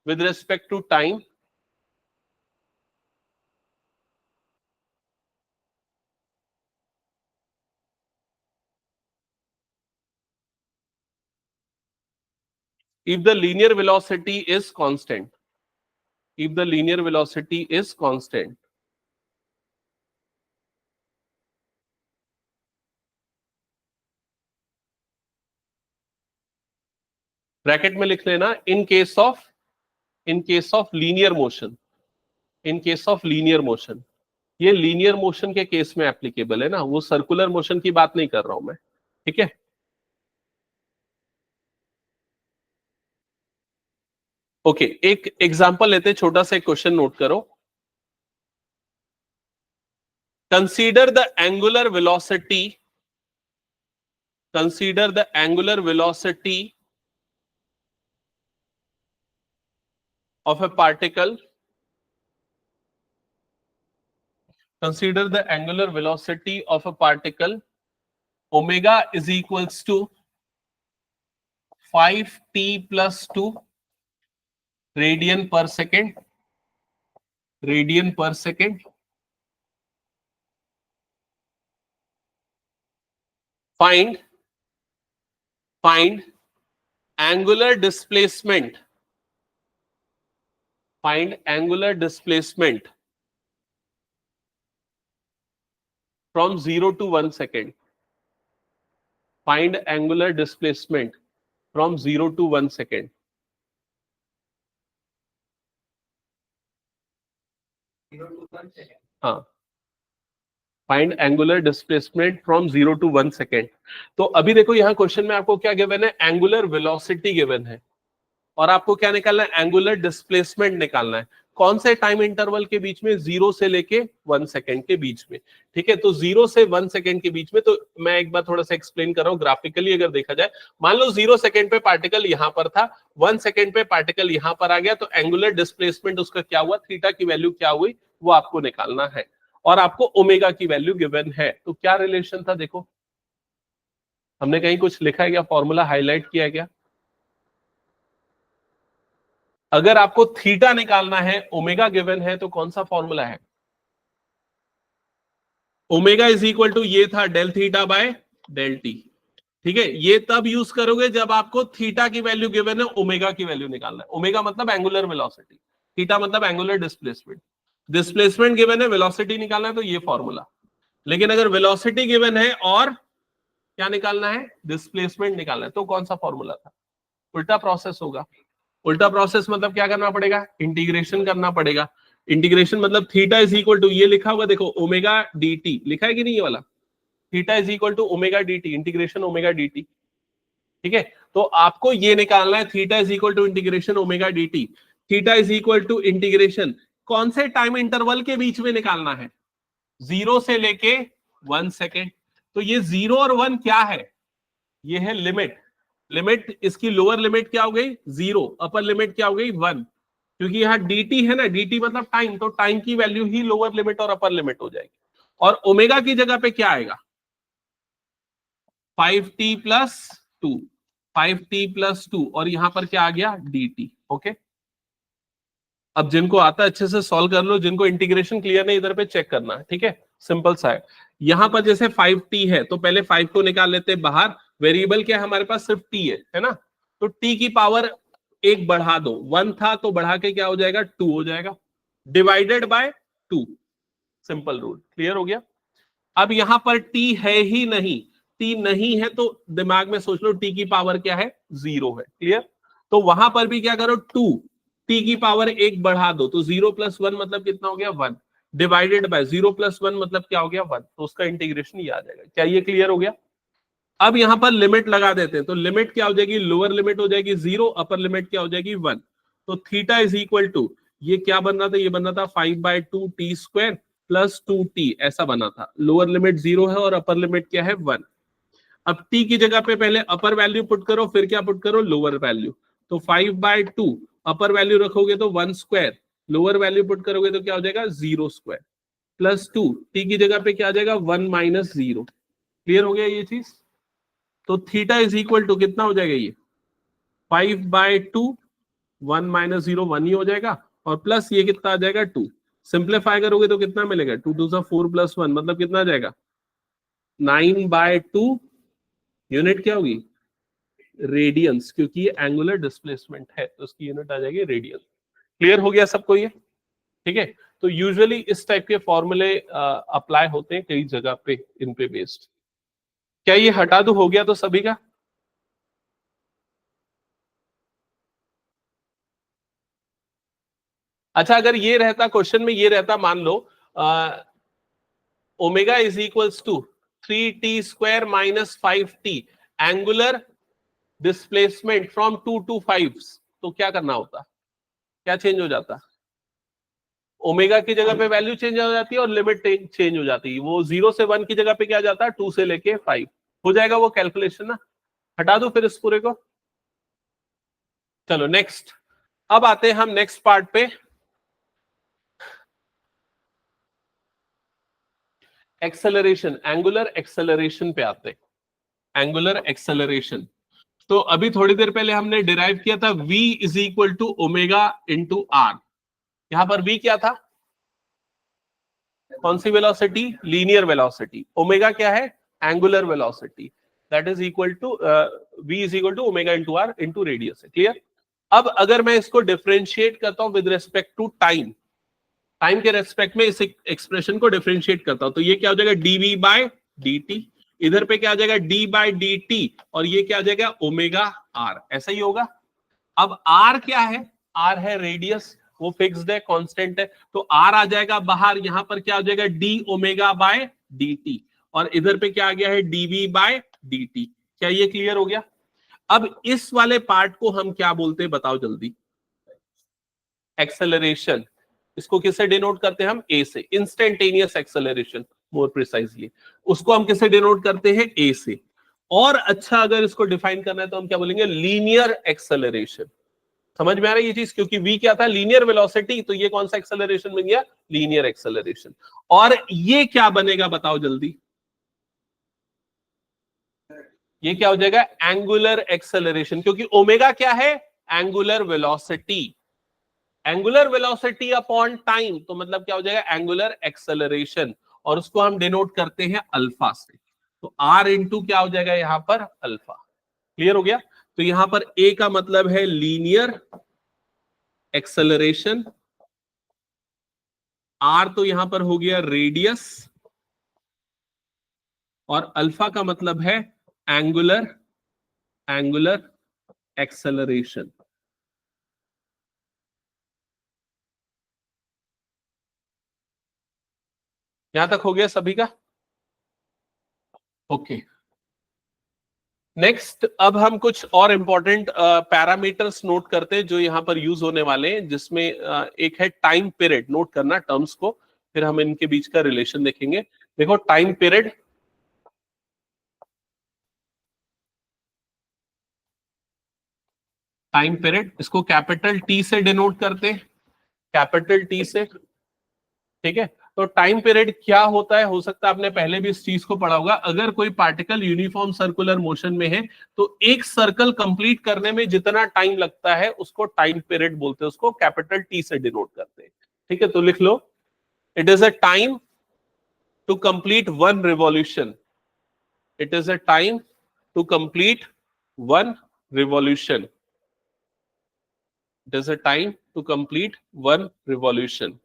with respect to time if the linear velocity is constant, if the linear velocity is constant। Bracket में लिख लेना in case of linear motion, in case of linear motion. ये linear motion के case में applicable है ना, वो circular motion की बात नहीं कर रहा हूं मैं। ठीक है, ओके एक एग्जांपल लेते हैं, छोटा सा क्वेश्चन नोट करो। Consider the angular velocity, consider the angular velocity of a particle, consider the angular velocity of a particle, omega is equals to 5t plus 2 radian per second, radian per second. Find angular displacement, find angular displacement from 0 to 1 second, find angular displacement from 0 to 1 second. हाँ, find angular displacement from 0 to 1 second. तो अभी देखो यहाँ question में आपको क्या given है, angular velocity given है, और आपको क्या निकालना है, एंगुलर डिस्प्लेसमेंट निकालना है। कौन से टाइम इंटरवल के बीच में, 0 से लेके 1 सेकेंड के बीच में। ठीक है, तो 0 से 1 सेकेंड के बीच में, तो मैं एक बार थोड़ा सा एक्सप्लेन कर रहा हूँ ग्राफिकली। अगर देखा जाए, मान लो 0 सेकेंड पे पार्टिकल यहां पर था, 1 सेकेंड पे पार्टिकल यहां पर आ गया, तो एंगुलर डिस्प्लेसमेंट उसका क्या हुआ, थीटा की वैल्यू क्या हुई, वो आपको निकालना है, और आपको ओमेगा की वैल्यू गिवन है। तो क्या रिलेशन था, देखो हमने कहीं कुछ लिखा है क्या, फॉर्मूला हाईलाइट किया है क्या? अगर आपको थीटा निकालना है, ओमेगा गिवन है, तो कौन सा फॉर्मूला है? ओमेगा इज इक्वल टू ये था del theta by del T. ठीक है, ये तब यूज करोगे जब आपको थीटा की वैल्यू गिवन है, ओमेगा की वैल्यू निकालना है। ओमेगा मतलब एंगुलर वेलोसिटी, थीटा मतलब एंगुलर डिस्प्लेसमेंट। डिस्प्लेसमेंट गिवन है, वेलोसिटी निकालना है, तो ये फॉर्मूला। लेकिन अगर वेलोसिटी गिवन है और क्या निकालना है, डिस्प्लेसमेंट निकालना है, तो कौन सा फॉर्मूला था? उल्टा प्रोसेस होगा। उल्टा प्रोसेस मतलब क्या करना पड़ेगा, इंटीग्रेशन करना पड़ेगा। इंटीग्रेशन मतलब थीटा इज इक्वल टू, ये लिखा होगा देखो, ओमेगा डी टी लिखा है कि नहीं, ये वाला theta is equal to omega D T, integration omega D T. ठीक है, तो आपको ये निकालना है, theta is equal to integration omega D T. Theta is equal to integration कौन से टाइम इंटरवल के बीच में निकालना है, 0 से लेके 1 सेकेंड। तो ये 0 और 1 क्या है, ये है लिमिट। लिमिट इसकी लोअर लिमिट क्या हो गई, 0, अपर लिमिट क्या हो गई, 1। क्योंकि यहाँ dt है ना, dt मतलब टाइम, तो टाइम की वैल्यू ही लोअर लिमिट और अपर लिमिट हो जाएगी। और ओमेगा की जगह पे क्या आएगा, 5t प्लस 2, 5t प्लस 2, और यहां पर क्या आ गया, dt। ओके, अब जिनको आता है अच्छे से सॉल्व कर लो, जिनको इंटीग्रेशन क्लियर नहीं इधर पे चेक करना है। ठीक है, सिंपल सा है। यहां पर जैसे 5t है, तो पहले 5 को निकाल लेते हैं बाहर। वेरिएबल क्या है हमारे पास, सिर्फ t है ना, तो t की पावर 1 बढ़ा दो, 1 था तो बढ़ा के क्या हो जाएगा, 2 हो जाएगा, divided by 2। Simple rule, clear हो गया। अब यहां पर t है ही नहीं, t नहीं है तो दिमाग में सोच लो t की पावर क्या है, 0 है। क्लियर, तो वहां पर भी क्या करो, 2, t की पावर 1 बढ़ा दो, तो 0 प्लस 1 मतलब कितना हो गया, 1, डिवाइडेड बाय 0 प्लस 1 मतलब क्या हो गया, 1। तो उसका इंटीग्रेशन ये आ जाएगा। क्या ये क्लियर हो गया? अब यहां पर लिमिट लगा देते हैं, तो लिमिट क्या हो जाएगी, लोअर लिमिट हो जाएगी 0, अपर लिमिट क्या हो जाएगी, 1। तो थीटा इज इक्वल टू, ये क्या बन रहा था, ये बन रहा था 5/2 टी स्क्वायर प्लस 2t, ऐसा बना था। लोअर लिमिट 0 है और अपर लिमिट क्या है, 1। अब t की जगह पे पहले अपर वैल्यू पुट करो, फिर क्या पुट करो, लोअर वैल्यू। तो 5/2 अपर वैल्यू रखोगे तो 1 स्क्वायर, लोअर वैल्यू पुट करोगे तो क्या हो जाएगा, 0 स्क्वायर, प्लस 2, t की जगह पे क्या आ जाएगा, 1 माइनस 0। क्लियर हो गया ये चीज? तो थीटा इज इक्वल टू कितना हो जाएगा, ये 5/2, 1 माइनस 0 1 ही हो जाएगा, और प्लस ये कितना आ जाएगा, 2। सिंप्लीफाई करोगे तो कितना मिलेगा, 2 2 4 प्लस 1 मतलब कितना आ जाएगा, 9/2। यूनिट क्या होगी, रेडियंस, क्योंकि ये एंगुलर डिस्प्लेसमेंट है तो उसकी यूनिट आ जाएगी रेडियंस। क्लियर हो गया सबको ये? ठीक है, तो यूजुअली इस टाइप के फॉर्मूले अप्लाई होते हैं कई जगह पे, इन पे बेस्ड। क्या ये हटा दो, हो गया तो सभी का? अच्छा, अगर ये रहता क्वेश्चन में, ये रहता मान लो omega is equals to 3t square minus 5t angular displacement from 2 to 5, तो क्या करना होता, क्या चेंज हो जाता? ओमेगा की जगह पे वैल्यू चेंज हो जाती है और लिमिट चेंज हो जाती है। वो 0 से 1 की जगह पे क्या जाता है, 2 से लेके 5 हो जाएगा वो कैलकुलेशन ना। हटा दो फिर इस पूरे को। चलो नेक्स्ट, अब आते हैं हम नेक्स्ट पार्ट पे। एक्सेलरेशन, एंगुलर एक्सेलरेशन पे आते हैं। एंगुलर एक्सेलरेशन, तो अभी थोड़ी देर पहले हमने डिराइव किया था v is equal to omega into R. यहां पर v क्या था, कौन सी वेलोसिटी, लीनियर वेलोसिटी। ओमेगा क्या है, angular velocity, that is equal to v is equal to omega into R into radius है। क्लियर। अब अगर मैं इसको डिफरेंशिएट करता हूं with respect to time, time के रेस्पेक्ट में इस एक्सप्रेशन को डिफरेंशिएट करता हूं, तो ये क्या हो जाएगा, dv बाय dt। इधर पे क्या आ जाएगा, d बाय dt, और ये क्या आ जाएगा, ओमेगा r। ऐसा ही होगा। अब r क्या है, r है रेडियस, वो फिक्स्ड है, कांस्टेंट है, तो r आ जाएगा बाहर। यहां पर क्या हो जाएगा, d ओमेगा बाय dt, और इधर पे क्या आ गया है, dv बाय dt। क्या ये क्लियर हो गया। अब इस वाले पार्ट को हम क्या बोलते हैं बताओ जल्दी, एक्सेलरेशन। इसको किससे डिनोट करते हैं हम, ए से, इंस्टेंटेनियस एक्सेलरेशन मोर प्रिसाइजली। उसको हम किससे डिनोट करते हैं, ए से। और अच्छा अगर इसको डिफाइन करना है तो हम क्या बोलेंगे, लीनियर एक्सेलरेशन। समझ में आ रहा है ये चीज, क्योंकि v क्या था, लीनियर वेलोसिटी, तो ये कौन सा एक्सेलरेशन बन गया, लीनियर एक्सेलरेशन। और ये क्या बनेगा बताओ जल्दी, ये क्या हो जाएगा, एंगुलर एक्सेलरेशन, क्योंकि ओमेगा क्या है, angular velocity. Angular velocity upon time, तो मतलब क्या हो जाएगा, एंगुलर एक्सेलरेशन, और उसको हम डिनोट करते हैं अल्फा से। तो r इंटू क्या हो जाएगा यहां पर, अल्फा। क्लियर हो गया। तो यहां पर a का मतलब है लीनियर एक्सेलरेशन, r तो यहां पर हो गया रेडियस, और अल्फा का मतलब है एंगुलर एक्सेलरेशन। यहां तक हो गया सभी का, ओके। नेक्स्ट, अब हम कुछ और इंपॉर्टेंट पैरामीटर्स नोट करते हैं जो यहां पर यूज होने वाले हैं, जिसमें एक है टाइम पीरियड। नोट करना टर्म्स को, फिर हम इनके बीच का रिलेशन देखेंगे। देखो टाइम पीरियड, टाइम पीरियड इसको कैपिटल टी से डिनोट करते हैं, कैपिटल टी से। ठीक है, तो टाइम पीरियड क्या होता है, हो सकता है आपने पहले भी इस चीज को पढ़ा होगा। अगर कोई पार्टिकल यूनिफॉर्म सर्कुलर मोशन में है तो एक सर्कल कंप्लीट करने में जितना टाइम लगता है उसको टाइम पीरियड बोलते हैं, उसको कैपिटल टी से डिनोट करते हैं। ठीक है, तो लिख लो, it is a time to complete one revolution, it is a time to complete one revolution, it is a time to complete one revolution.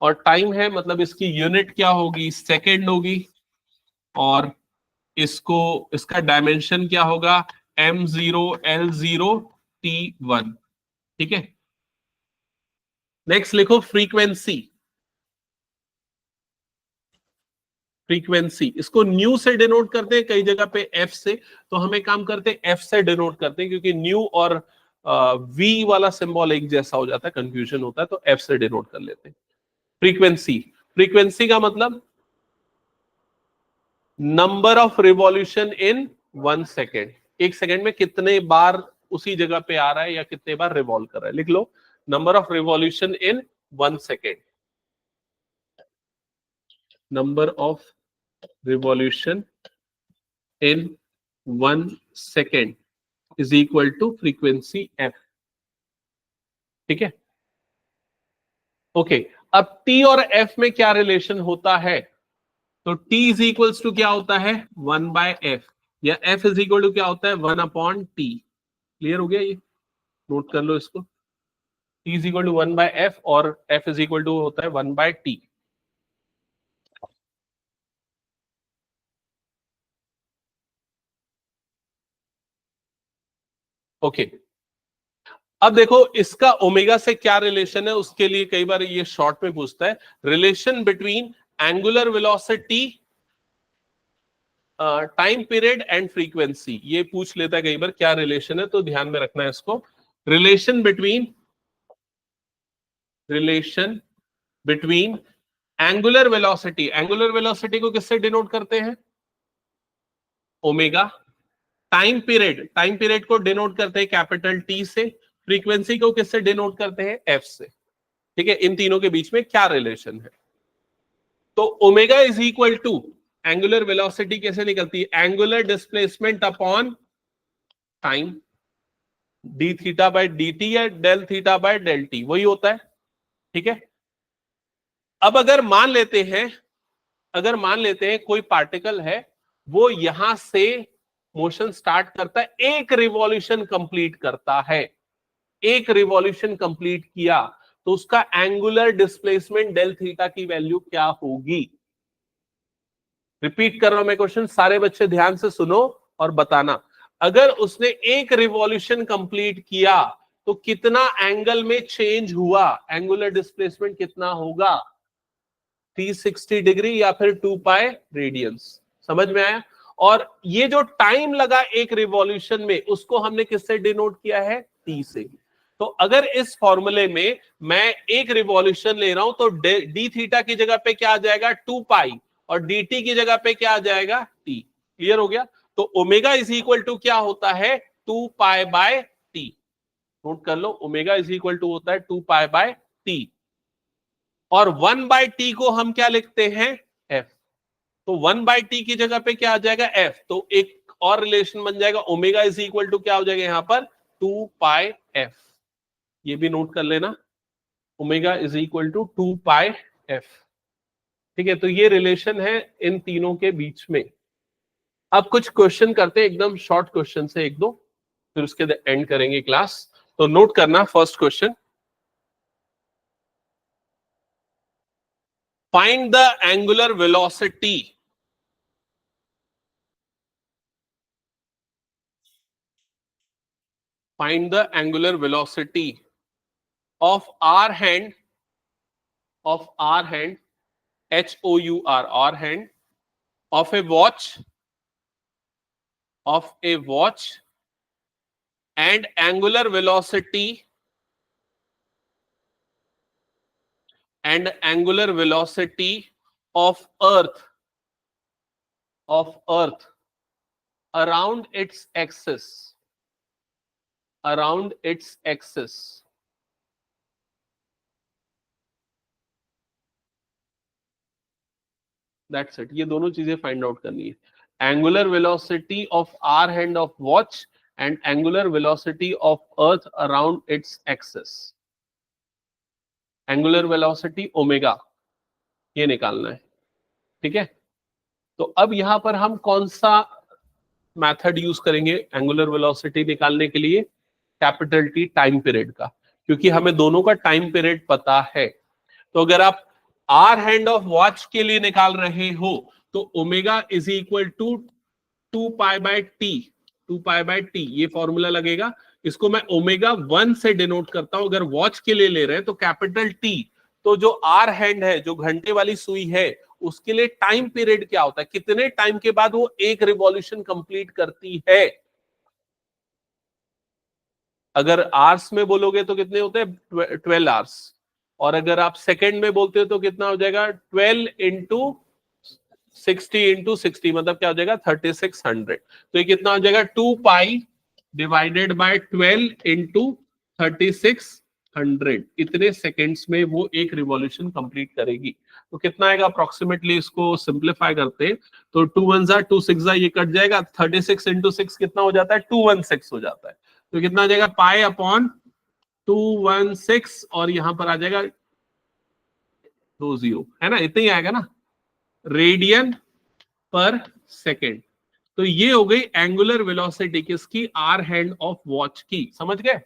और टाइम है मतलब इसकी यूनिट क्या होगी, सेकेंड होगी, और इसको, इसका डायमेंशन क्या होगा, m0 l0 t1। ठीक है, नेक्स्ट लिखो फ्रीक्वेंसी, फ्रीक्वेंसी इसको न्यू से डिनोट करते हैं, कई जगह पे एफ से, तो हम एक काम करते हैं एफ से डिनोट करते हैं, क्योंकि न्यू और वी वाला सिंबल एक जैसा हो जाता है, कंफ्यूजन होता है, तो एफ से डिनोट कर लेते हैं फ्रीक्वेंसी। फ्रीक्वेंसी का मतलब number of revolution in 1 second, एक सेकेंड में कितने बार उसी जगह पे आ रहा है या कितने बार रिवॉल्व कर रहा है। लिख लो, number of revolution in 1 second, number of revolution in 1 second is equal to frequency f. ठीक है, ओके। अब टी और एफ में क्या रिलेशन होता है, तो t इज इक्वल्स टू क्या होता है, 1/f, या f इज इक्वल टू क्या होता है, 1/t। क्लियर हो गया ये, नोट कर लो इसको, t is equal to 1/f और f इज इक्वल टू होता है 1/t। ओके, अब देखो इसका ओमेगा से क्या रिलेशन है, उसके लिए कई बार ये शॉर्ट में पूछता है, relation between angular velocity, time period and frequency, ये पूछ लेता है कई बार क्या रिलेशन है, तो ध्यान में रखना है इसको। Relation between relation between angular velocity, angular velocity को किससे डिनोट करते हैं? Omega. Time period, time period को डिनोट करते हैं कैपिटल टी से। फ्रीक्वेंसी को किससे डिनोट करते हैं? एफ से। ठीक है, इन तीनों के बीच में क्या रिलेशन है? तो omega is equal to angular velocity कैसे निकलती है? Angular displacement upon time, d theta by D t या del theta by del t, वही होता है। ठीक है, अब अगर मान लेते हैं कोई पार्टिकल है, वो यहां से मोशन स्टार्ट करता है, एक रिवॉल्यूशन कंप्लीट करता है, एक रिवॉल्यूशन कंप्लीट किया, तो उसका एंगुलर डिस्प्लेसमेंट डेल थीटा की वैल्यू क्या होगी? रिपीट कर रहा हूं मैं क्वेश्चन, सारे बच्चे ध्यान से सुनो और बताना। अगर उसने एक रिवॉल्यूशन कंप्लीट किया तो कितना एंगल में चेंज हुआ? एंगुलर डिस्प्लेसमेंट कितना होगा? 360 डिग्री या फिर 2 पाई रेडियंस। समझ में आया? और ये जो टाइम लगा एक रिवॉल्यूशन में, उसको हमने किससे डिनोट किया है? टी से। तो अगर इस फॉर्मूले में मैं एक रिवॉल्यूशन ले रहा हूं तो डी थीटा की जगह पे क्या आ जाएगा? 2 पाई, और डी टी की जगह पे क्या आ जाएगा? टी। क्लियर हो गया? तो ओमेगा इज इक्वल टू क्या होता है? 2 पाई बाय टी। नोट कर लो, ओमेगा इज इक्वल टू होता है 2 पाई बाय टी, और 1 बाय टी को हम क्या लिखते हैं? एफ। तो 1 बाय टी की जगह पे क्या आ जाएगा? एफ। तो एक और रिलेशन बन जाएगा, ओमेगा इज इक्वल टू क्या हो जाएगा यहां पर? 2 पाई एफ। ये भी नोट कर लेना, omega is equal to 2 pi F. ठीक है, तो ये रिलेशन है इन तीनों के बीच में। अब कुछ क्वेश्चन करते हैं, एकदम शॉर्ट क्वेश्चन से एक दो, फिर उसके एंड करेंगे क्लास। तो नोट करना first question, find the angular velocity find the angular velocity of our hand, H-O-U-R, our hand, of a watch, and angular velocity of earth around its axis, that's it. ये दोनों चीजें find out करनी है, angular velocity of our hand of watch and angular velocity of earth around its axis. Angular velocity omega, ये निकालना है। ठीक है, तो अब यहां पर हम कौन सा मेथड यूज करेंगे एंगुलर वेलोसिटी निकालने के लिए? कैपिटल टी, टाइम पीरियड का, क्योंकि हमें दोनों का टाइम पीरियड पता है। तो अगर आप आर हैंड ऑफ वॉच के लिए निकाल रहे हो तो omega is equal to 2 pi by T, ये फॉर्मूला लगेगा। इसको मैं ओमेगा 1 से डिनोट करता हूं अगर वॉच के लिए ले रहे हैं तो कैपिटल टी। तो जो आर हैंड है, जो घंटे वाली सुई है, उसके लिए टाइम पीरियड क्या होता है? कितने टाइम के बाद वो एक रिवॉल्यूशन कंप्लीट करती है? अगर आवर्स में बोलोगे तो कितने होते हैं? 12 आवर्स। और अगर आप सेकंड में बोलते हो तो कितना हो जाएगा? 12 इंटू 60 मतलब क्या हो जाएगा? 3600। तो ये कितना हो जाएगा? 2 पाई डिवाइडेड बाय 12 इंटू 3600। इतने सेकेंड्स में वो एक रिवॉल्यूशन कंप्लीट करेगी। तो कितना आएगा अप्रोक्सीमेटली? इसको सिंप्लीफाई करते हैं तो 2 1 जा 2 6 जा, ये कट जाएगा। 36 इंटू 6 कितना हो जाता है? 216 हो जाता है। तो कितना आ जाएगा? पाई अपॉन 216, और यहां पर आ जाएगा 20, है ना? इतना ही आएगा ना, रेडियन पर सेकेंड। तो ये हो गई एंगुलर वेलोसिटी किसकी? आर हैंड ऑफ वॉच की। समझ गए?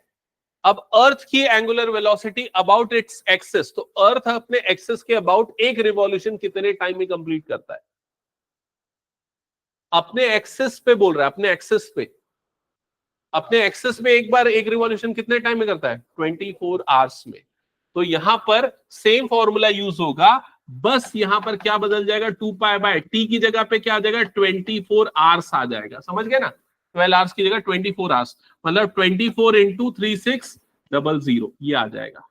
अब अर्थ की angular velocity about its axis, तो अर्थ अपने एक्सिस के अबाउट एक रिवॉल्यूशन कितने टाइम में कंप्लीट करता है? अपने एक्सिस पे बोल रहा है, अपने एक्सिस में एक बार एक रिवॉल्यूशन कितने टाइम में करता है? 24 आवर्स में। तो यहां पर सेम फॉर्मूला यूज होगा, बस यहां पर क्या बदल जाएगा? 2 पाई बाय टी की जगह पे क्या आ जाएगा? 24 आवर्स आ जाएगा। समझ गए ना? 12 आवर्स की जगह 24 आवर्स, मतलब 24 इंटू 3600, ये आ जाएगा।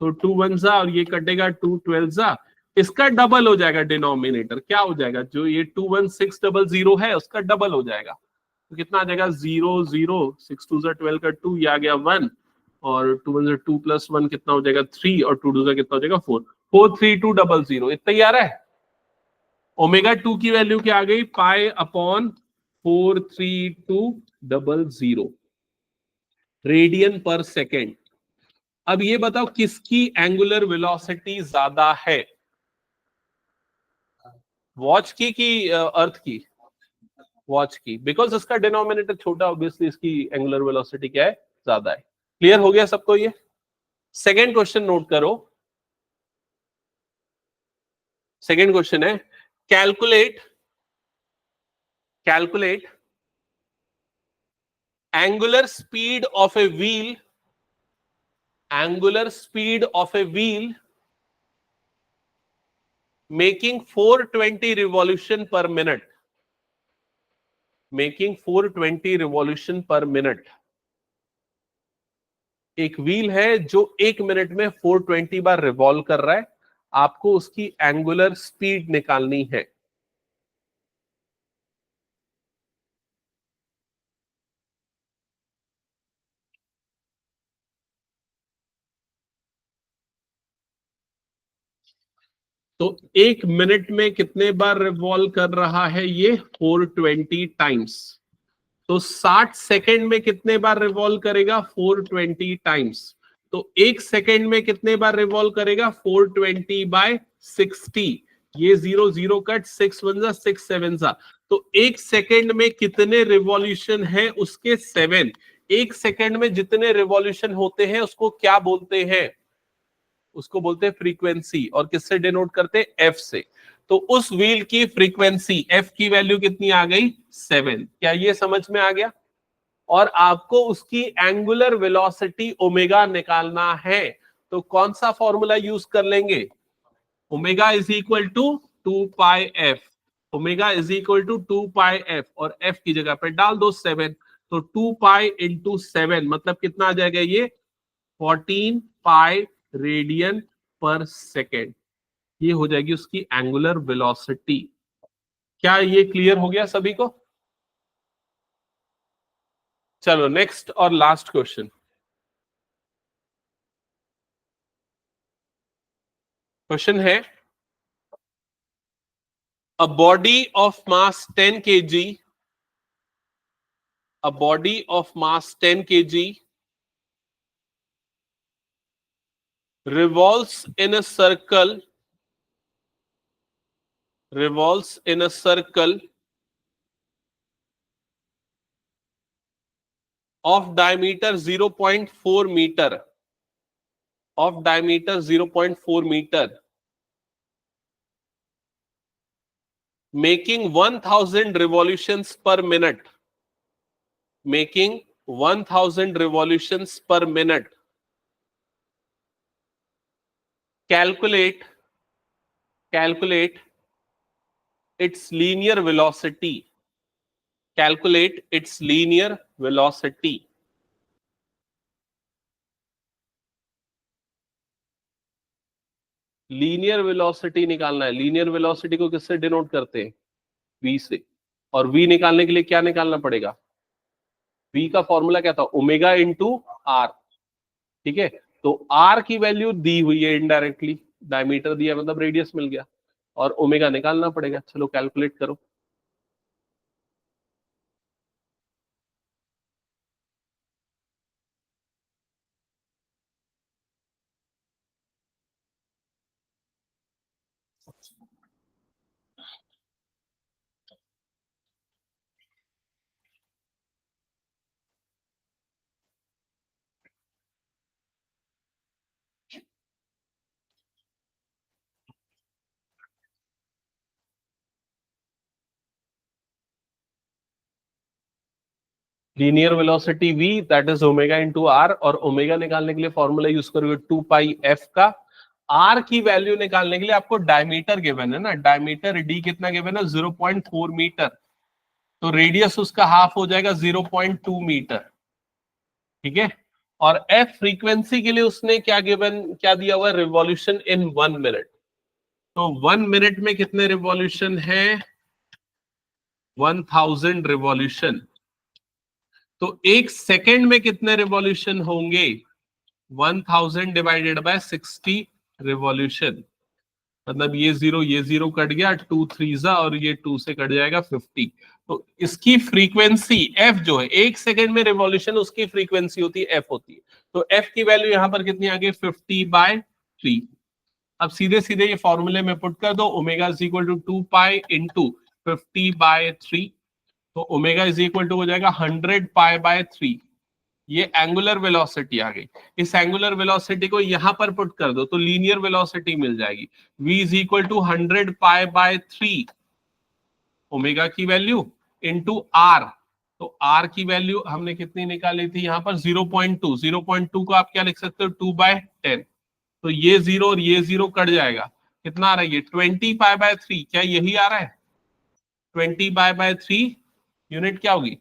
तो 2 1 जा और ये कटेगा 2 12 जा, इसका डबल हो जाएगा डिनोमिनेटर। क्या हो जाएगा? जो ये 21600 है उसका डबल हो जाएगा। तो कितना आ जाएगा? 0 0 6 2 जा 12 का 2, ये आ गया 1 और 2 1 2 प्लस 1 कितना हो जाएगा? 3 और 2 2 जा कितना हो जाएगा? 4 43200। इतना ही आ रहा है। ओमेगा 2 की वैल्यू क्या आ गई? पाई अपॉन 43200 रेडियन पर सेकेंड। अब ये बताओ किसकी एंगुलर वेलोसिटी ज्यादा है, वॉच की कि अर्थ की? वॉच की, बिकॉज इसका डिनोमिनेटर छोटा, ऑब्वियसली इसकी एंगुलर वेलोसिटी क्या है? ज्यादा है। क्लियर हो गया सबको ये? सेकेंड क्वेश्चन नोट करो। सेकेंड क्वेश्चन है calculate angular speed of a wheel making 420 revolution per minute, making 420 revolution per minute। एक व्हील है जो 1 मिनट में 420 बार रिवॉल्व कर रहा है, आपको उसकी एंगुलर स्पीड निकालनी है। तो 1 मिनट में कितने बार रिवॉल्व कर रहा है ये? 420 टाइम्स। तो 60 सेकेंड में कितने बार रिवॉल्व करेगा? 420 टाइम्स। तो 1 सेकेंड में कितने बार रिवॉल्व करेगा? 420 बाय 60। ये 0 0 कट, 6 1 जा 6 7 जा। तो 1 सेकेंड में कितने रिवॉल्यूशन है? उसके 7। 1 सेकेंड में जितने रिवॉल्यूशन होते हैं उसको क्या बोलते हैं? उसको बोलते हैं फ्रीक्वेंसी। और किससे डिनोट करते हैं? एफ से। तो उस व्हील की फ्रीक्वेंसी एफ की वैल्यू कितनी आ गई? 7। क्या ये समझ में आ गया? और आपको उसकी एंगुलर वेलोसिटी ओमेगा निकालना है, तो कौन सा फॉर्मूला यूज कर लेंगे? Omega is equal to 2 pi F. Omega is equal to 2 pi F, और एफ की जगह पे डाल दो 7। तो 2 पाई इंटू 7 मतलब कितना आ जाएगा? ये 14 पाई रेडियन पर सेकेंड। ये हो जाएगी उसकी एंगुलर वेलोसिटी। क्या ये क्लियर हो गया सभी को? चलो नेक्स्ट और लास्ट क्वेश्चन। क्वेश्चन है a body of mass 10 kg, a body of mass 10 kg revolves in a circle of diameter 0.4 meter, making 1000 revolutions per minute, calculate its linear velocity, linear velocity निकालना है। Linear velocity को किससे denote करते हैं? v से। और v निकालने के लिए क्या निकालना पड़ेगा? v का फॉर्मूला क्या था? Omega into R. ठीक है, तो r की वैल्यू दी हुई है इनडायरेक्टली, डायमीटर दिया मतलब रेडियस मिल गया, और ओमेगा निकालना पड़ेगा। चलो कैलकुलेट करो। Linear velocity v that is omega into R, और ओमेगा निकालने के लिए फॉर्मूला यूज करोगे 2 पाई एफ का। आर की वैल्यू निकालने के लिए आपको डायमीटर गिवन है ना, डायमीटर डी कितना गिवन है? 0.4 मीटर। तो रेडियस उसका हाफ हो जाएगा 0.2 मीटर। ठीक है, और एफ फ्रीक्वेंसी के लिए उसने क्या दिया हुआ, रिवॉल्यूशन इन 1 मिनट। तो 1 मिनट में कितने रिवॉल्यूशन है, 1000 रिवॉल्यूशन। तो 1 सेकेंड में कितने रिवॉल्यूशन होंगे, 1000 डिवाइडेड बाय 60 रिवॉल्यूशन। मतलब ये जीरो कट गया, 2 3 जा, और ये 2 से कट जाएगा 50। तो इसकी फ्रीक्वेंसी एफ जो है, 1 सेकेंड में रिवॉल्यूशन उसकी फ्रीक्वेंसी होती है, एफ होती है। तो एफ की वैल्यू यहां पर कितनी आ गई, 50/3। अब सीधे सीधे ये फॉर्मूले में पुट कर दो, omega is equal to 2 pi into 50/3। तो ओमेगा इज इक्वल टू हो जाएगा 100 पाई/3। ये एंगुलर वेलोसिटी आ गई। इस एंगुलर वेलोसिटी को यहां पर पुट कर दो तो लीनियर वेलोसिटी मिल जाएगी, v is equal to 100 pi omega की वैल्यू इंटू r। तो r की वैल्यू हमने कितनी निकाली थी यहां पर, 0.2। 0.2 को आप क्या लिख सकते हो, 2/10। तो ये 0 और ये 0 कट जाएगा, कितना आ रहा है ये 20 पाई/3। क्या यही आ रहा है, 20 पाई/3 यूनिट क्या होगी,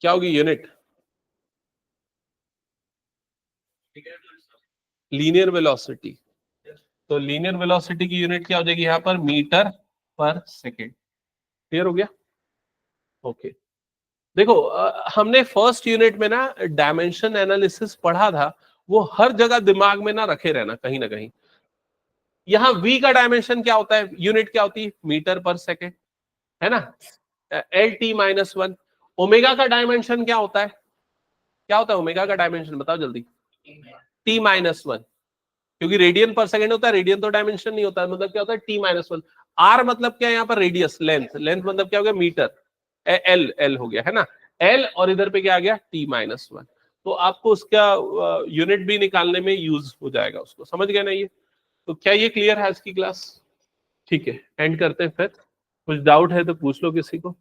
क्या होगी यूनिट, लीनियर वेलोसिटी। तो लीनियर वेलोसिटी की यूनिट क्या हो जाएगी यहां पर, मीटर पर सेकेंड। क्लियर हो गया, ओके। देखो हमने फर्स्ट यूनिट में ना डायमेंशन एनालिसिस पढ़ा था, वो हर जगह दिमाग में ना रखे रहना कहीं ना कहीं। यहाँ v का डायमेंशन क्या होता है, यूनिट क्या होती है, मीटर पर सेकेंड, है ना, LT-1। ओमेगा का डायमेंशन क्या होता है, क्या होता है ओमेगा का डायमेंशन, बताओ जल्दी, T-1। क्योंकि रेडियन पर सेकंड होता है, रेडियन तो डायमेंशन नहीं होता है, मतलब क्या होता है T-1। R मतलब क्या है यहाँ पर, रेडियस, लेंथ। लेंथ मतलब क्या हो गया, मीटर। एल एल हो गया, है ना, एल, और इधर पे क्या आ गया, T-1। तो आपको उसका यूनिट भी निकालने में यूज हो जाएगा, उसको समझ गए ना ये। तो क्या ये क्लियर है आज की क्लास, ठीक है, एंड करते हैं फिर। कुछ डाउट है तो पूछ लो किसी को।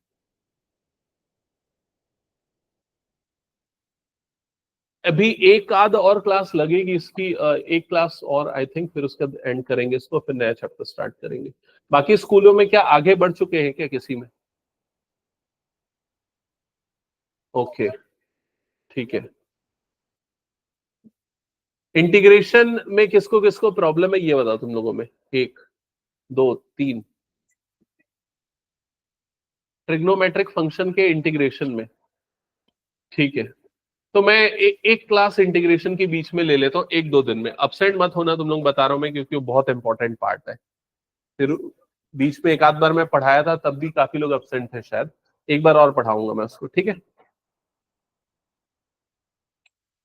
अभी एक आध और क्लास लगेगी इसकी, एक क्लास और आई थिंक, फिर उसके बाद एंड करेंगे इसको, फिर नया चैप्टर स्टार्ट करेंगे। बाकी स्कूलों में क्या आगे बढ़ चुके हैं क्या किसी में, ओके, ठीक है। इंटीग्रेशन में किसको किसको प्रॉब्लम है ये बताओ तुम लोगों में, 1 2 3, ट्रिग्नोमेट्रिक फंक्शन के इंटीग्रेशन में, ठीक है। तो मैं एक क्लास इंटीग्रेशन के बीच में ले लेता हूँ 1 2 दिन में, अपसेंट मत होना तुम लोग, बता रहा हूं मैं, क्योंकि वो बहुत इंपॉर्टेंट पार्ट है। फिर बीच में एक आध बार मैं पढ़ाया था, तब भी काफी लोग अपसेंट थे शायद, एक बार और पढ़ाऊंगा मैं उसको, ठीक है।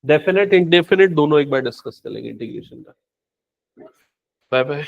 डेफिनेट इंडेफिनेट दोनों एक बार डिस्कस कर लेंगे इंटीग्रेशन का। Bye bye.